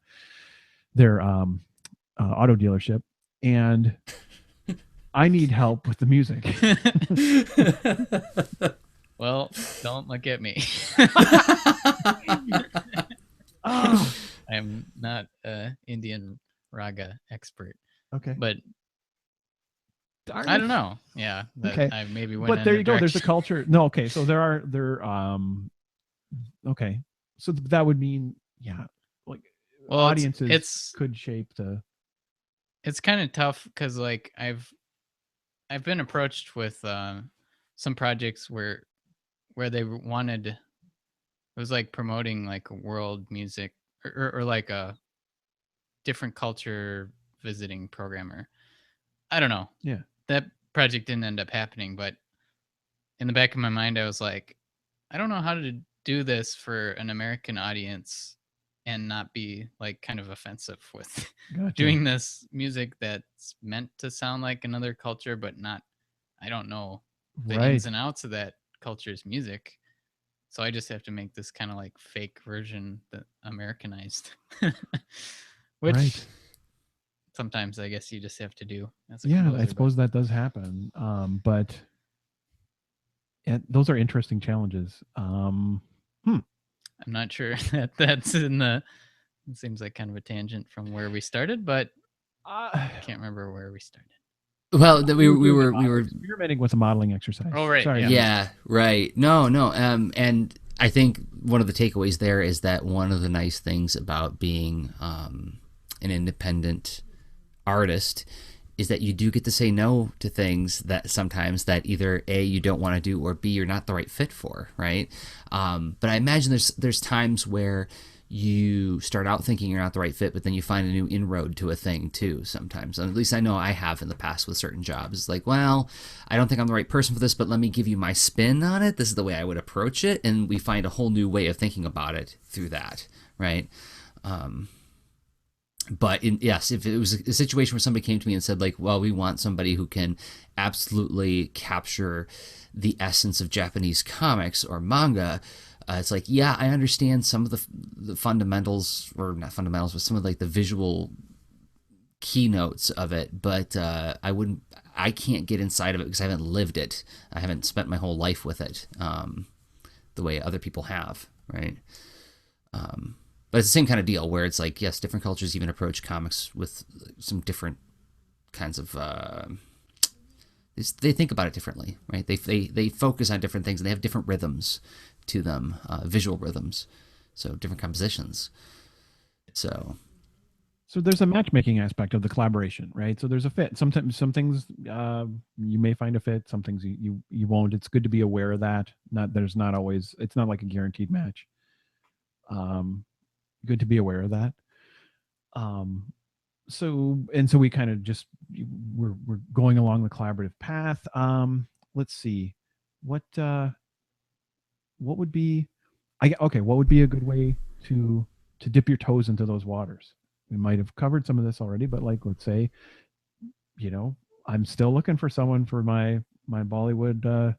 S2: dealership, and I need help with the music.
S3: Well, don't look at me. I'm not an Indian raga expert.
S2: Okay.
S3: But I don't know. Yeah.
S2: Okay.
S3: I maybe went.
S2: But there you go. There's a culture. No. Okay. So okay. So that would mean, yeah, like audiences could shape the.
S3: It's kind of tough because like I've been approached with some projects where they wanted, it was like promoting like a world music or like a different culture visiting programmer. I don't know.
S2: Yeah.
S3: That project didn't end up happening, but in the back of my mind, I was like, I don't know how to do this for an American audience and not be like kind of offensive with
S2: Gotcha.
S3: doing this music that's meant to sound like another culture, but not, I don't know the
S2: Right.
S3: ins and outs of that culture's music. So I just have to make this kind of like fake version that Americanized, which
S2: Right.
S3: sometimes I guess you just have to do as a
S2: Yeah,
S3: composer.
S2: I suppose that does happen. But those are interesting challenges.
S3: I'm not sure that that's in the. It seems like kind of a tangent from where we started, but I can't remember where we started.
S1: Well, we were
S2: experimenting with a modeling exercise.
S3: Oh, right.
S2: Sorry.
S1: Yeah, right. No. And I think one of the takeaways there is that one of the nice things about being an independent artist is that you do get to say no to things that sometimes that either A, you don't want to do, or B, you're not the right fit for, right? But I imagine there's times where you start out thinking you're not the right fit, but then you find a new inroad to a thing too sometimes. And at least I know I have in the past with certain jobs. It's like, well, I don't think I'm the right person for this, but let me give you my spin on it. This is the way I would approach it. And we find a whole new way of thinking about it through that, right? But yes, if it was a situation where somebody came to me and said like, well, we want somebody who can absolutely capture the essence of Japanese comics or manga, it's like, yeah, I understand some of the fundamentals, or not fundamentals, but some of like the visual keynotes of it, but I can't get inside of it because I haven't lived it. I haven't spent my whole life with it the way other people have, right? But it's the same kind of deal where it's like, yes, different cultures even approach comics with some different kinds of they think about it differently, right? They focus on different things and they have different rhythms to them, visual rhythms, so different compositions. So
S2: there's a matchmaking aspect of the collaboration, right? So there's a fit. Sometimes some things you may find a fit, some things you won't. It's good to be aware of that. There's not always. It's not like a guaranteed match. Good to be aware of that. So we kind of just we're going along the collaborative path. Let's see, what would be what would be a good way to dip your toes into those waters? We might have covered some of this already, but like, let's say, I'm still looking for someone for my Bollywood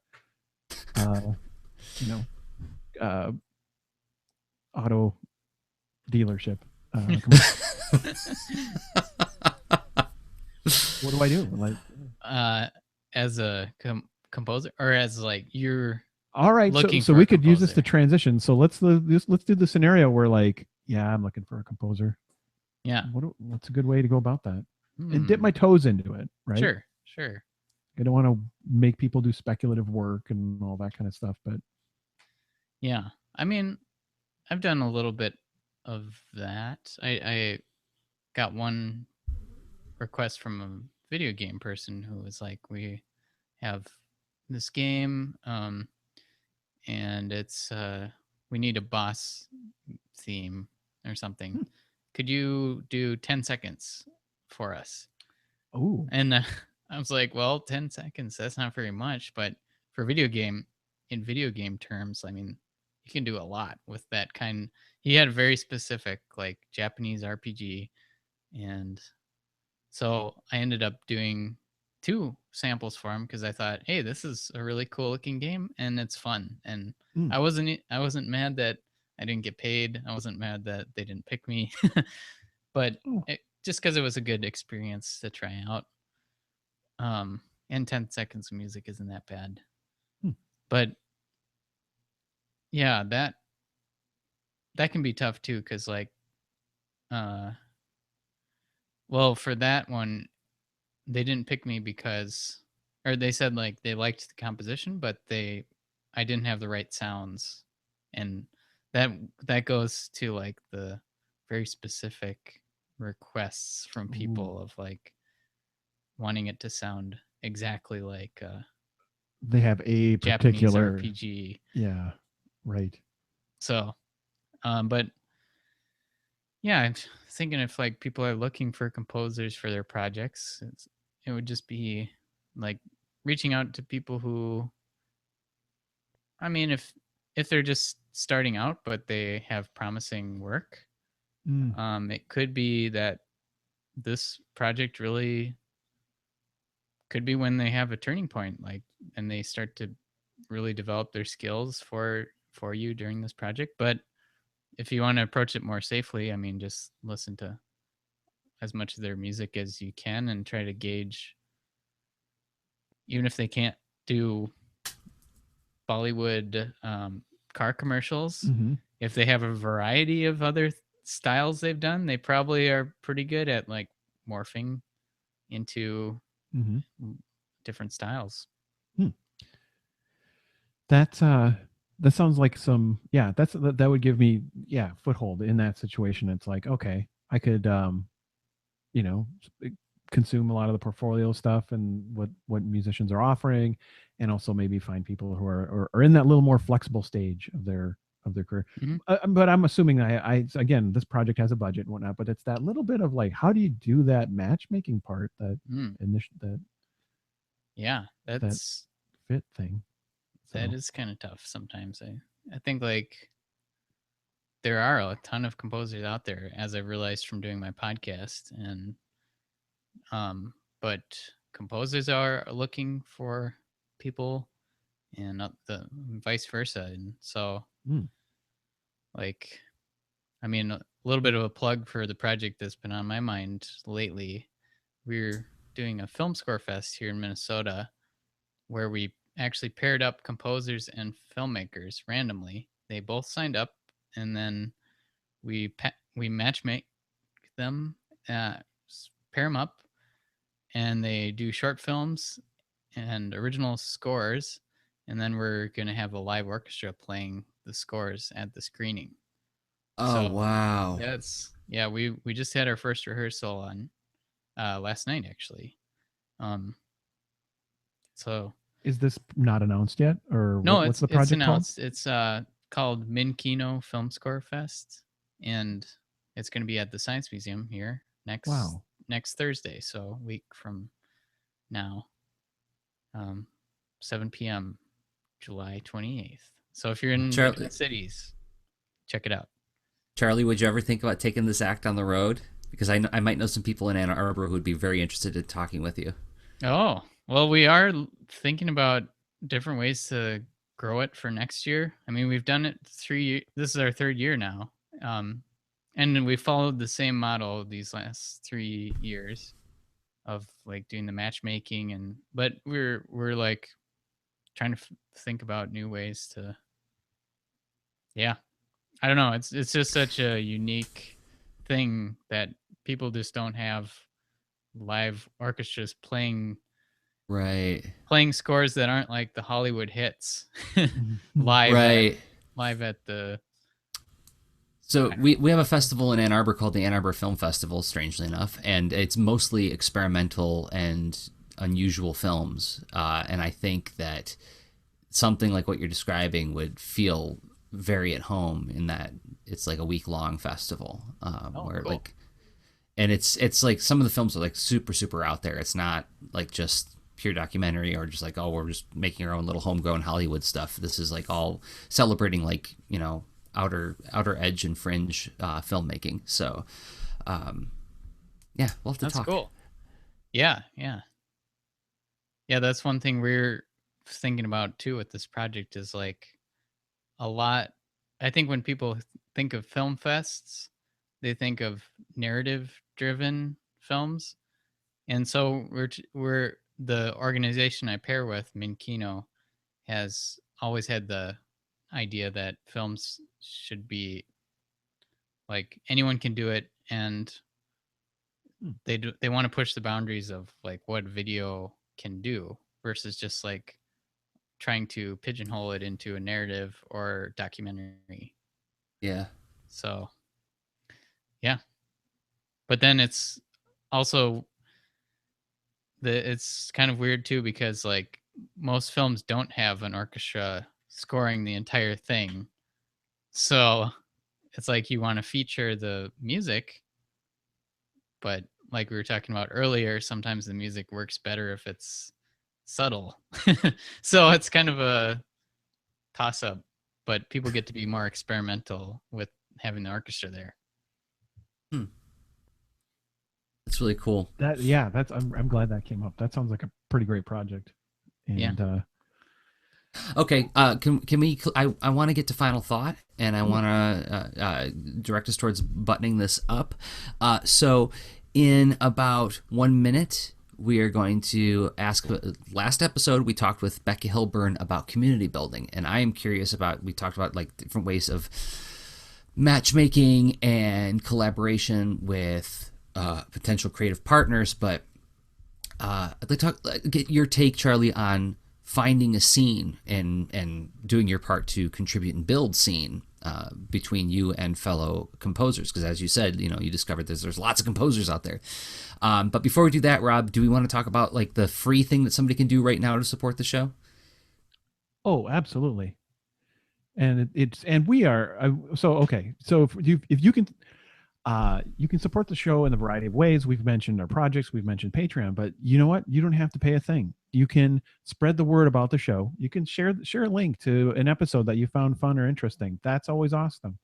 S2: auto dealership. What do I do? Like,
S3: as a composer, or as like you're
S2: all right. So we could use this to transition. So let's do the scenario where like, yeah, I'm looking for a composer.
S3: Yeah.
S2: What's a good way to go about that? And dip my toes into it, right?
S3: Sure.
S2: I don't want to make people do speculative work and all that kind of stuff, but
S3: yeah, I mean, I've done a little bit of that. I got one request from a video game person who was like, we have this game, and it's we need a boss theme or something. Could you do 10 seconds for us?
S2: Oh.
S3: And I was like, well, 10 seconds, that's not very much, but for in video game terms, I mean, you can do a lot with that kind. He had a very specific like Japanese RPG, and so I ended up doing 2 samples for him because I thought, hey, this is a really cool looking game and it's fun. And I wasn't mad that I didn't get paid. I wasn't mad that they didn't pick me, but just because it was a good experience to try out. And 10 seconds of music isn't that bad. But yeah, that can be tough too, because like well, for that one, they didn't pick me because, or they said like they liked the composition, but I didn't have the right sounds, and that goes to like the very specific requests from people of like wanting it to sound exactly like
S2: they have a
S3: Japanese
S2: particular
S3: RPG.
S2: Yeah, right.
S3: So, but yeah, I'm thinking if like people are looking for composers for their projects, it would just be like reaching out to people who I mean, if they're just starting out but they have promising work, it could be that this project really could be when they have a turning point, like, and they start to really develop their skills for you during this project. But if you want to approach it more safely, I mean, just listen to as much of their music as you can and try to gauge, even if they can't do Bollywood car commercials, if they have a variety of other styles they've done, they probably are pretty good at like morphing into different styles.
S2: That sounds like some, yeah, that would give me, yeah, foothold in that situation. It's like, okay, I could you know, consume a lot of the portfolio stuff and what musicians are offering, and also maybe find people who are in that little more flexible stage of their career. But I'm assuming I again, this project has a budget and whatnot, but it's that little bit of like, how do you do that matchmaking part, that
S3: yeah,
S2: that
S3: that's
S2: fit thing.
S3: that is kind of tough sometimes. I think like there are a ton of composers out there, as I realized from doing my podcast, and but composers are looking for people, and the vice versa. And so, like, I mean, a little bit of a plug for the project that's been on my mind lately. We're doing a film score fest here in Minnesota, where we actually paired up composers and filmmakers randomly. They both signed up, and then we matchmake them, pair them up, and they do short films and original scores, and then we're going to have a live orchestra playing the scores at the screening.
S1: Oh, wow.
S3: Yeah, we just had our first rehearsal on last night, actually. So
S2: is this not announced yet, or
S3: no,
S2: what's the project
S3: it's announced.
S2: called?
S3: It's called Minkino Film Score Fest, and it's going to be at the Science Museum here next Thursday, so a week from now, 7 p.m. July 28th. So if you're in the Twin Cities, check it out.
S1: Charlie, would you ever think about taking this act on the road? Because I might know some people in Ann Arbor who would be very interested in talking with you.
S3: Oh, well, we are thinking about different ways to grow it for next year. I mean, we've done it 3 years. This is our third year now. And we followed the same model these last 3 years of like doing the matchmaking, but we're like trying to think about new ways to, yeah, I don't know. It's just such a unique thing that people just don't have live orchestras playing scores that aren't like the Hollywood hits live at the.
S1: So we have a festival in Ann Arbor called the Ann Arbor Film Festival, strangely enough, and it's mostly experimental and unusual films. And I think that something like what you're describing would feel very at home in that it's like a week-long festival, where cool. Like, and it's like some of the films are like super out there. It's not like just pure documentary or just like, oh, we're just making our own little homegrown Hollywood stuff. This is like all celebrating, like, you know, outer edge and fringe filmmaking. So yeah, we'll have to talk.
S3: That's cool. Yeah, that's one thing we're thinking about too with this project, is like a lot. I think when people think of film fests, they think of narrative driven films, and so we're the organization I pair with, Minkino, has always had the idea that films should be like anyone can do it, and they want to push the boundaries of like what video can do versus just like trying to pigeonhole it into a narrative or documentary.
S1: Yeah.
S3: So yeah, but then it's also it's kind of weird too, because like most films don't have an orchestra scoring the entire thing. So it's like you want to feature the music, but like we were talking about earlier, sometimes the music works better if it's subtle. So it's kind of a toss up, but people get to be more experimental with having the orchestra there.
S1: That's really cool.
S2: I'm glad that came up. That sounds like a pretty great project. And
S1: Okay, can we? I want to get to final thought, and I want to direct us towards buttoning this up. So, in about 1 minute, we are going to ask. Last episode, we talked with Becca Hilburn about community building, and I am curious about. We talked about like different ways of matchmaking and collaboration with potential creative partners, but I'd like to get your take, Charlie, on finding a scene and doing your part to contribute and build scene between you and fellow composers, because as you said, you discovered there's lots of composers out there. But before we do that, Rob, do we want to talk about like the free thing that somebody can do right now to support the show?
S2: Oh, absolutely. And we are so okay. So if you can. You can support the show in a variety of ways. We've mentioned our projects, we've mentioned Patreon, but you know what? You don't have to pay a thing. You can spread the word about the show. You can share a link to an episode that you found fun or interesting. That's always awesome.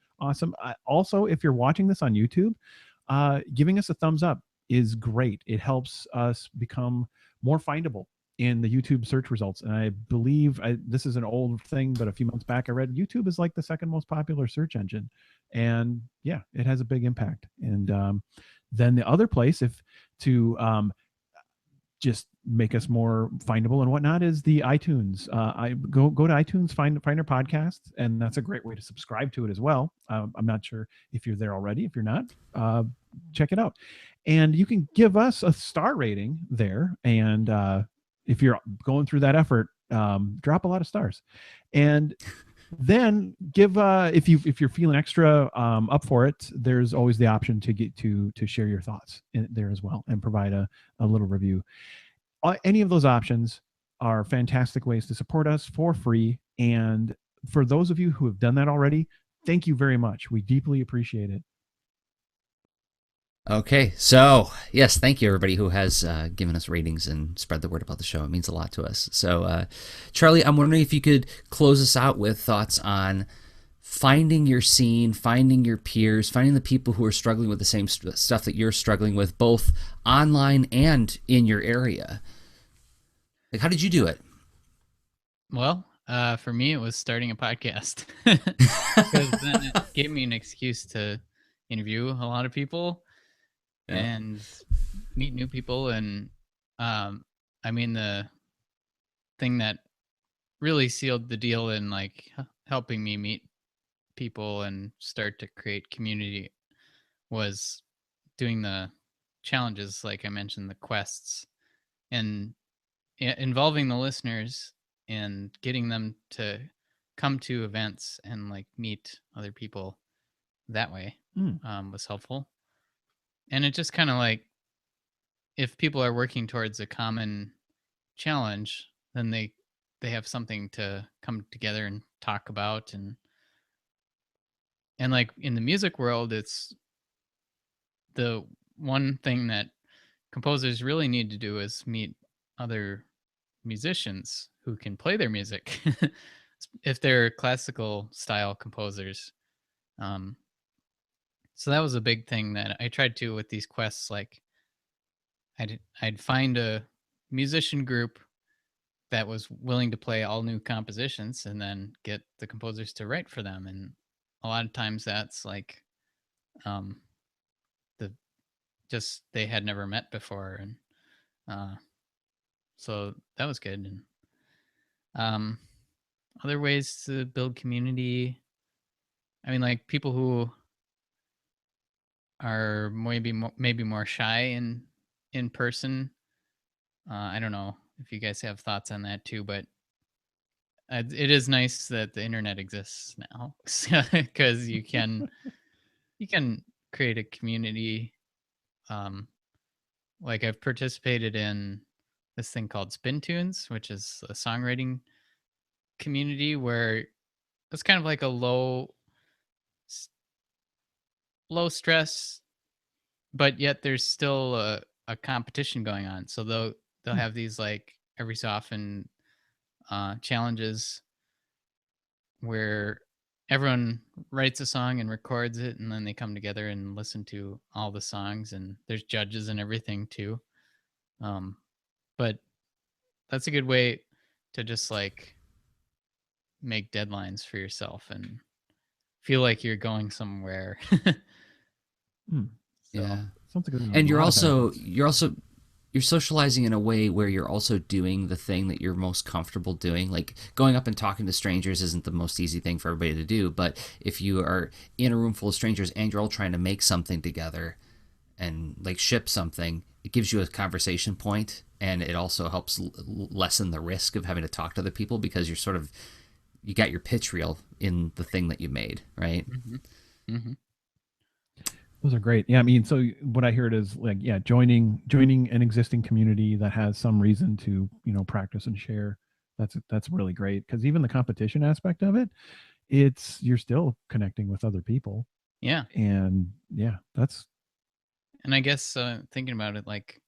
S2: Also, if you're watching this on YouTube, giving us a thumbs up is great. It helps us become more findable in the YouTube search results. And I believe this is an old thing, but a few months back I read YouTube is like the second most popular search engine. And yeah, it has a big impact. And then the other place, if to just make us more findable and whatnot, is the iTunes. I go to iTunes, find our podcast, and that's a great way to subscribe to it as well. I'm not sure if you're there already. If you're not, check it out. And you can give us a star rating there. And if you're going through that effort, drop a lot of stars. And then give if you're feeling extra up for it, there's always the option to get to share your thoughts in there as well and provide a little review. Any of those options are fantastic ways to support us for free. And for those of you who have done that already, thank you very much. We deeply appreciate it.
S1: Okay, so yes, thank you everybody who has given us ratings and spread the word about the show. It means a lot to us. So, Charlie, I'm wondering if you could close us out with thoughts on finding your scene, finding your peers, finding the people who are struggling with the same stuff that you're struggling with, both online and in your area. Like, how did you do it?
S3: Well, for me, it was starting a podcast because then it gave me an excuse to interview a lot of people. Yeah. And meet new people. And I mean, the thing that really sealed the deal in like helping me meet people and start to create community was doing the challenges, like I mentioned, the quests, and involving the listeners and getting them to come to events and like meet other people that way was helpful. And it just kind of like, if people are working towards a common challenge, then they have something to come together and talk about. And like in the music world, it's the one thing that composers really need to do is meet other musicians who can play their music if they're classical style composers. So that was a big thing that I tried to with these quests. Like I'd find a musician group that was willing to play all new compositions and then get the composers to write for them. And a lot of times that's like they had never met before. And so that was good. And other ways to build community, I mean, like people who are maybe more shy in person. I don't know if you guys have thoughts on that too, but it is nice that the internet exists now because you can create a community. Like I've participated in this thing called Spin Tunes, which is a songwriting community where it's kind of like a low stress, but yet there's still a competition going on. So they'll have these like every so often challenges where everyone writes a song and records it, and then they come together and listen to all the songs, and there's judges and everything too. But that's a good way to just like make deadlines for yourself and feel like you're going somewhere.
S2: Hmm.
S3: So,
S1: Yeah.
S2: Sounds like
S1: And
S2: a
S1: you're
S2: lot of
S1: also
S2: benefits.
S1: you're socializing in a way where you're also doing the thing that you're most comfortable doing. Like going up and talking to strangers isn't the most easy thing for everybody to do, but if you are in a room full of strangers and you're all trying to make something together and like ship something, it gives you a conversation point, and it also helps lessen the risk of having to talk to other people because you're sort of you got your pitch reel in the thing that you made, right?
S2: Those are great. Yeah, I mean, so what I heard is like, yeah, joining an existing community that has some reason to, practice and share. That's really great, because even the competition aspect of it, you're still connecting with other people.
S3: Yeah.
S2: And yeah,
S3: And I guess thinking about it like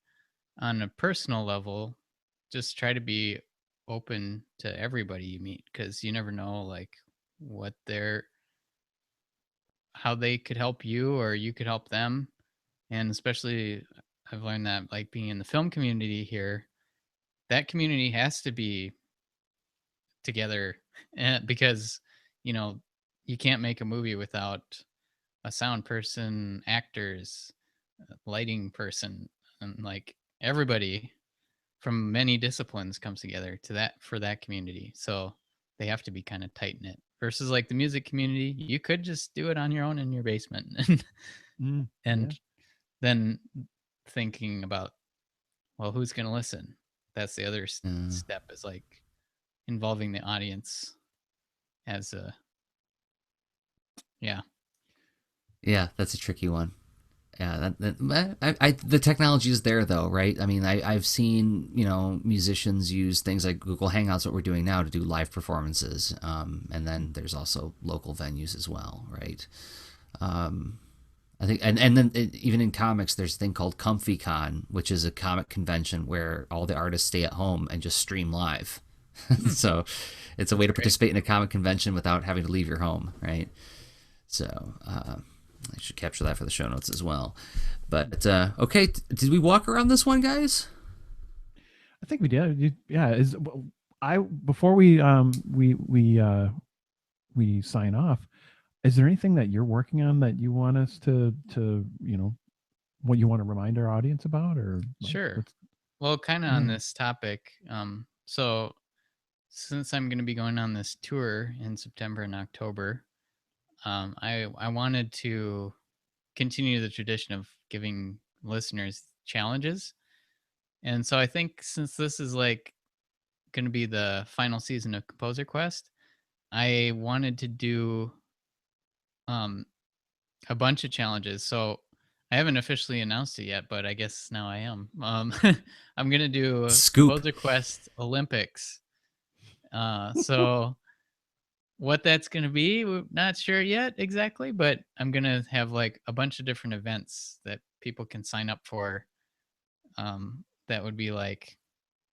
S3: on a personal level, just try to be open to everybody you meet, because you never know like what how they could help you or you could help them. And especially I've learned that like being in the film community here, that community has to be together because you can't make a movie without a sound person, actors, lighting person, and like everybody from many disciplines comes together for that community. So they have to be kind of tight knit versus like the music community. You could just do it on your own in your basement and
S2: yeah.
S3: then thinking about, well, who's going to listen? That's the other step, is like involving the audience as yeah.
S1: That's a tricky one. Yeah, the technology is there though, right? I mean, I've seen musicians use things like Google Hangouts, what we're doing now, to do live performances, and then there's also local venues as well, right? I think, and then even in comics, there's a thing called ComfyCon, which is a comic convention where all the artists stay at home and just stream live. So it's a way to participate in a comic convention without having to leave your home, right? So I should capture that for the show notes as well. But okay, did we walk around this one, guys?
S2: I think we did. Yeah. Before we sign off, is there anything that you're working on that you want us to what you want to remind our audience about, or
S3: Sure. Well, kind of on this topic. So since I'm going to be going on this tour in September and October, I wanted to continue the tradition of giving listeners challenges. And so I think since this is like going to be the final season of Composer Quest, I wanted to do a bunch of challenges. So I haven't officially announced it yet, but I guess now I am. I'm going to do Composer Quest Olympics. So what that's going to be, we're not sure yet exactly, but I'm going to have like a bunch of different events that people can sign up for. That would be like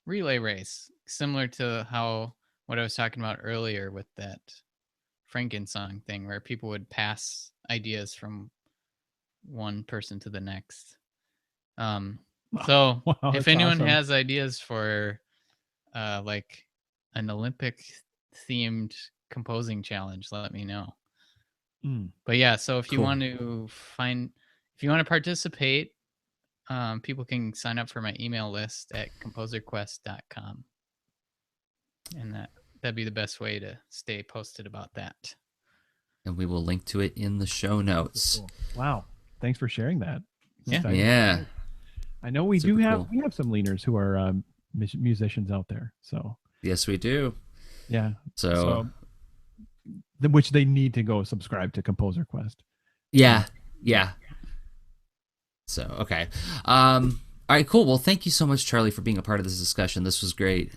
S3: relay race, similar to what I was talking about earlier with that Franken-song thing, where people would pass ideas from one person to the next. So
S2: wow,
S3: if anyone
S2: awesome.
S3: has ideas for like an Olympic themed composing challenge, let me know. But yeah, so if you want to participate, people can sign up for my email list at composerquest.com, and that'd be the best way to stay posted about that.
S1: And we will link to it in the show notes.
S2: Cool. Wow, thanks for sharing that.
S1: Yeah.
S2: I know we have some leaners who are musicians out there. So
S1: yes, we do.
S2: Yeah.
S1: So
S2: which they need to go subscribe to Composer Quest.
S1: Yeah. So okay. All right, cool. Well, thank you so much, Charlie, for being a part of this discussion. This was great.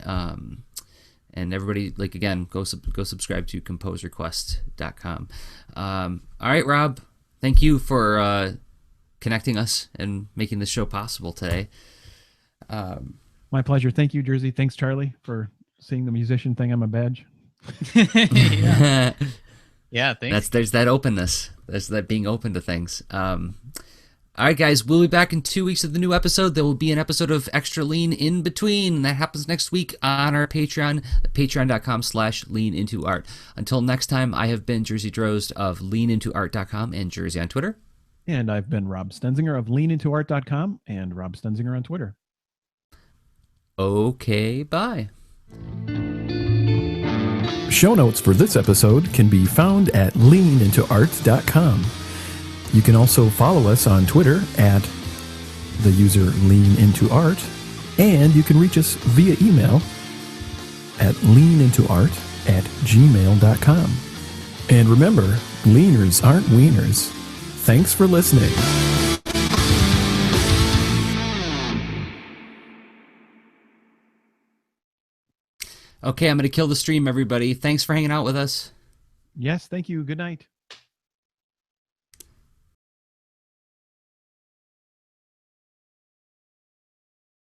S1: And everybody, like, again, go subscribe to composerquest.com. All right, Rob, thank you for connecting us and making this show possible today.
S2: My pleasure. Thank you, Jersey. Thanks, Charlie, for seeing the musician thing on my badge.
S3: yeah. Yeah, thanks.
S1: There's that openness. There's that being open to things. All right, guys, we'll be back in 2 weeks with the new episode. There will be an episode of Extra Lean in between. That happens next week on our Patreon, patreon.com/leanintoart. Until next time, I have been Jersey Drozd of leanintoart.com and Jersey on Twitter.
S2: And I've been Rob Stenzinger of leanintoart.com and Rob Stenzinger on Twitter.
S1: Okay, bye.
S2: Show notes for this episode can be found at leanintoart.com. You can also follow us on Twitter at the user leanintoart, and you can reach us via email at leanintoart@gmail.com. And remember, leaners aren't wieners. Thanks for listening.
S1: Okay, I'm going to kill the stream, everybody. Thanks for hanging out with us.
S2: Yes, thank you. Good night.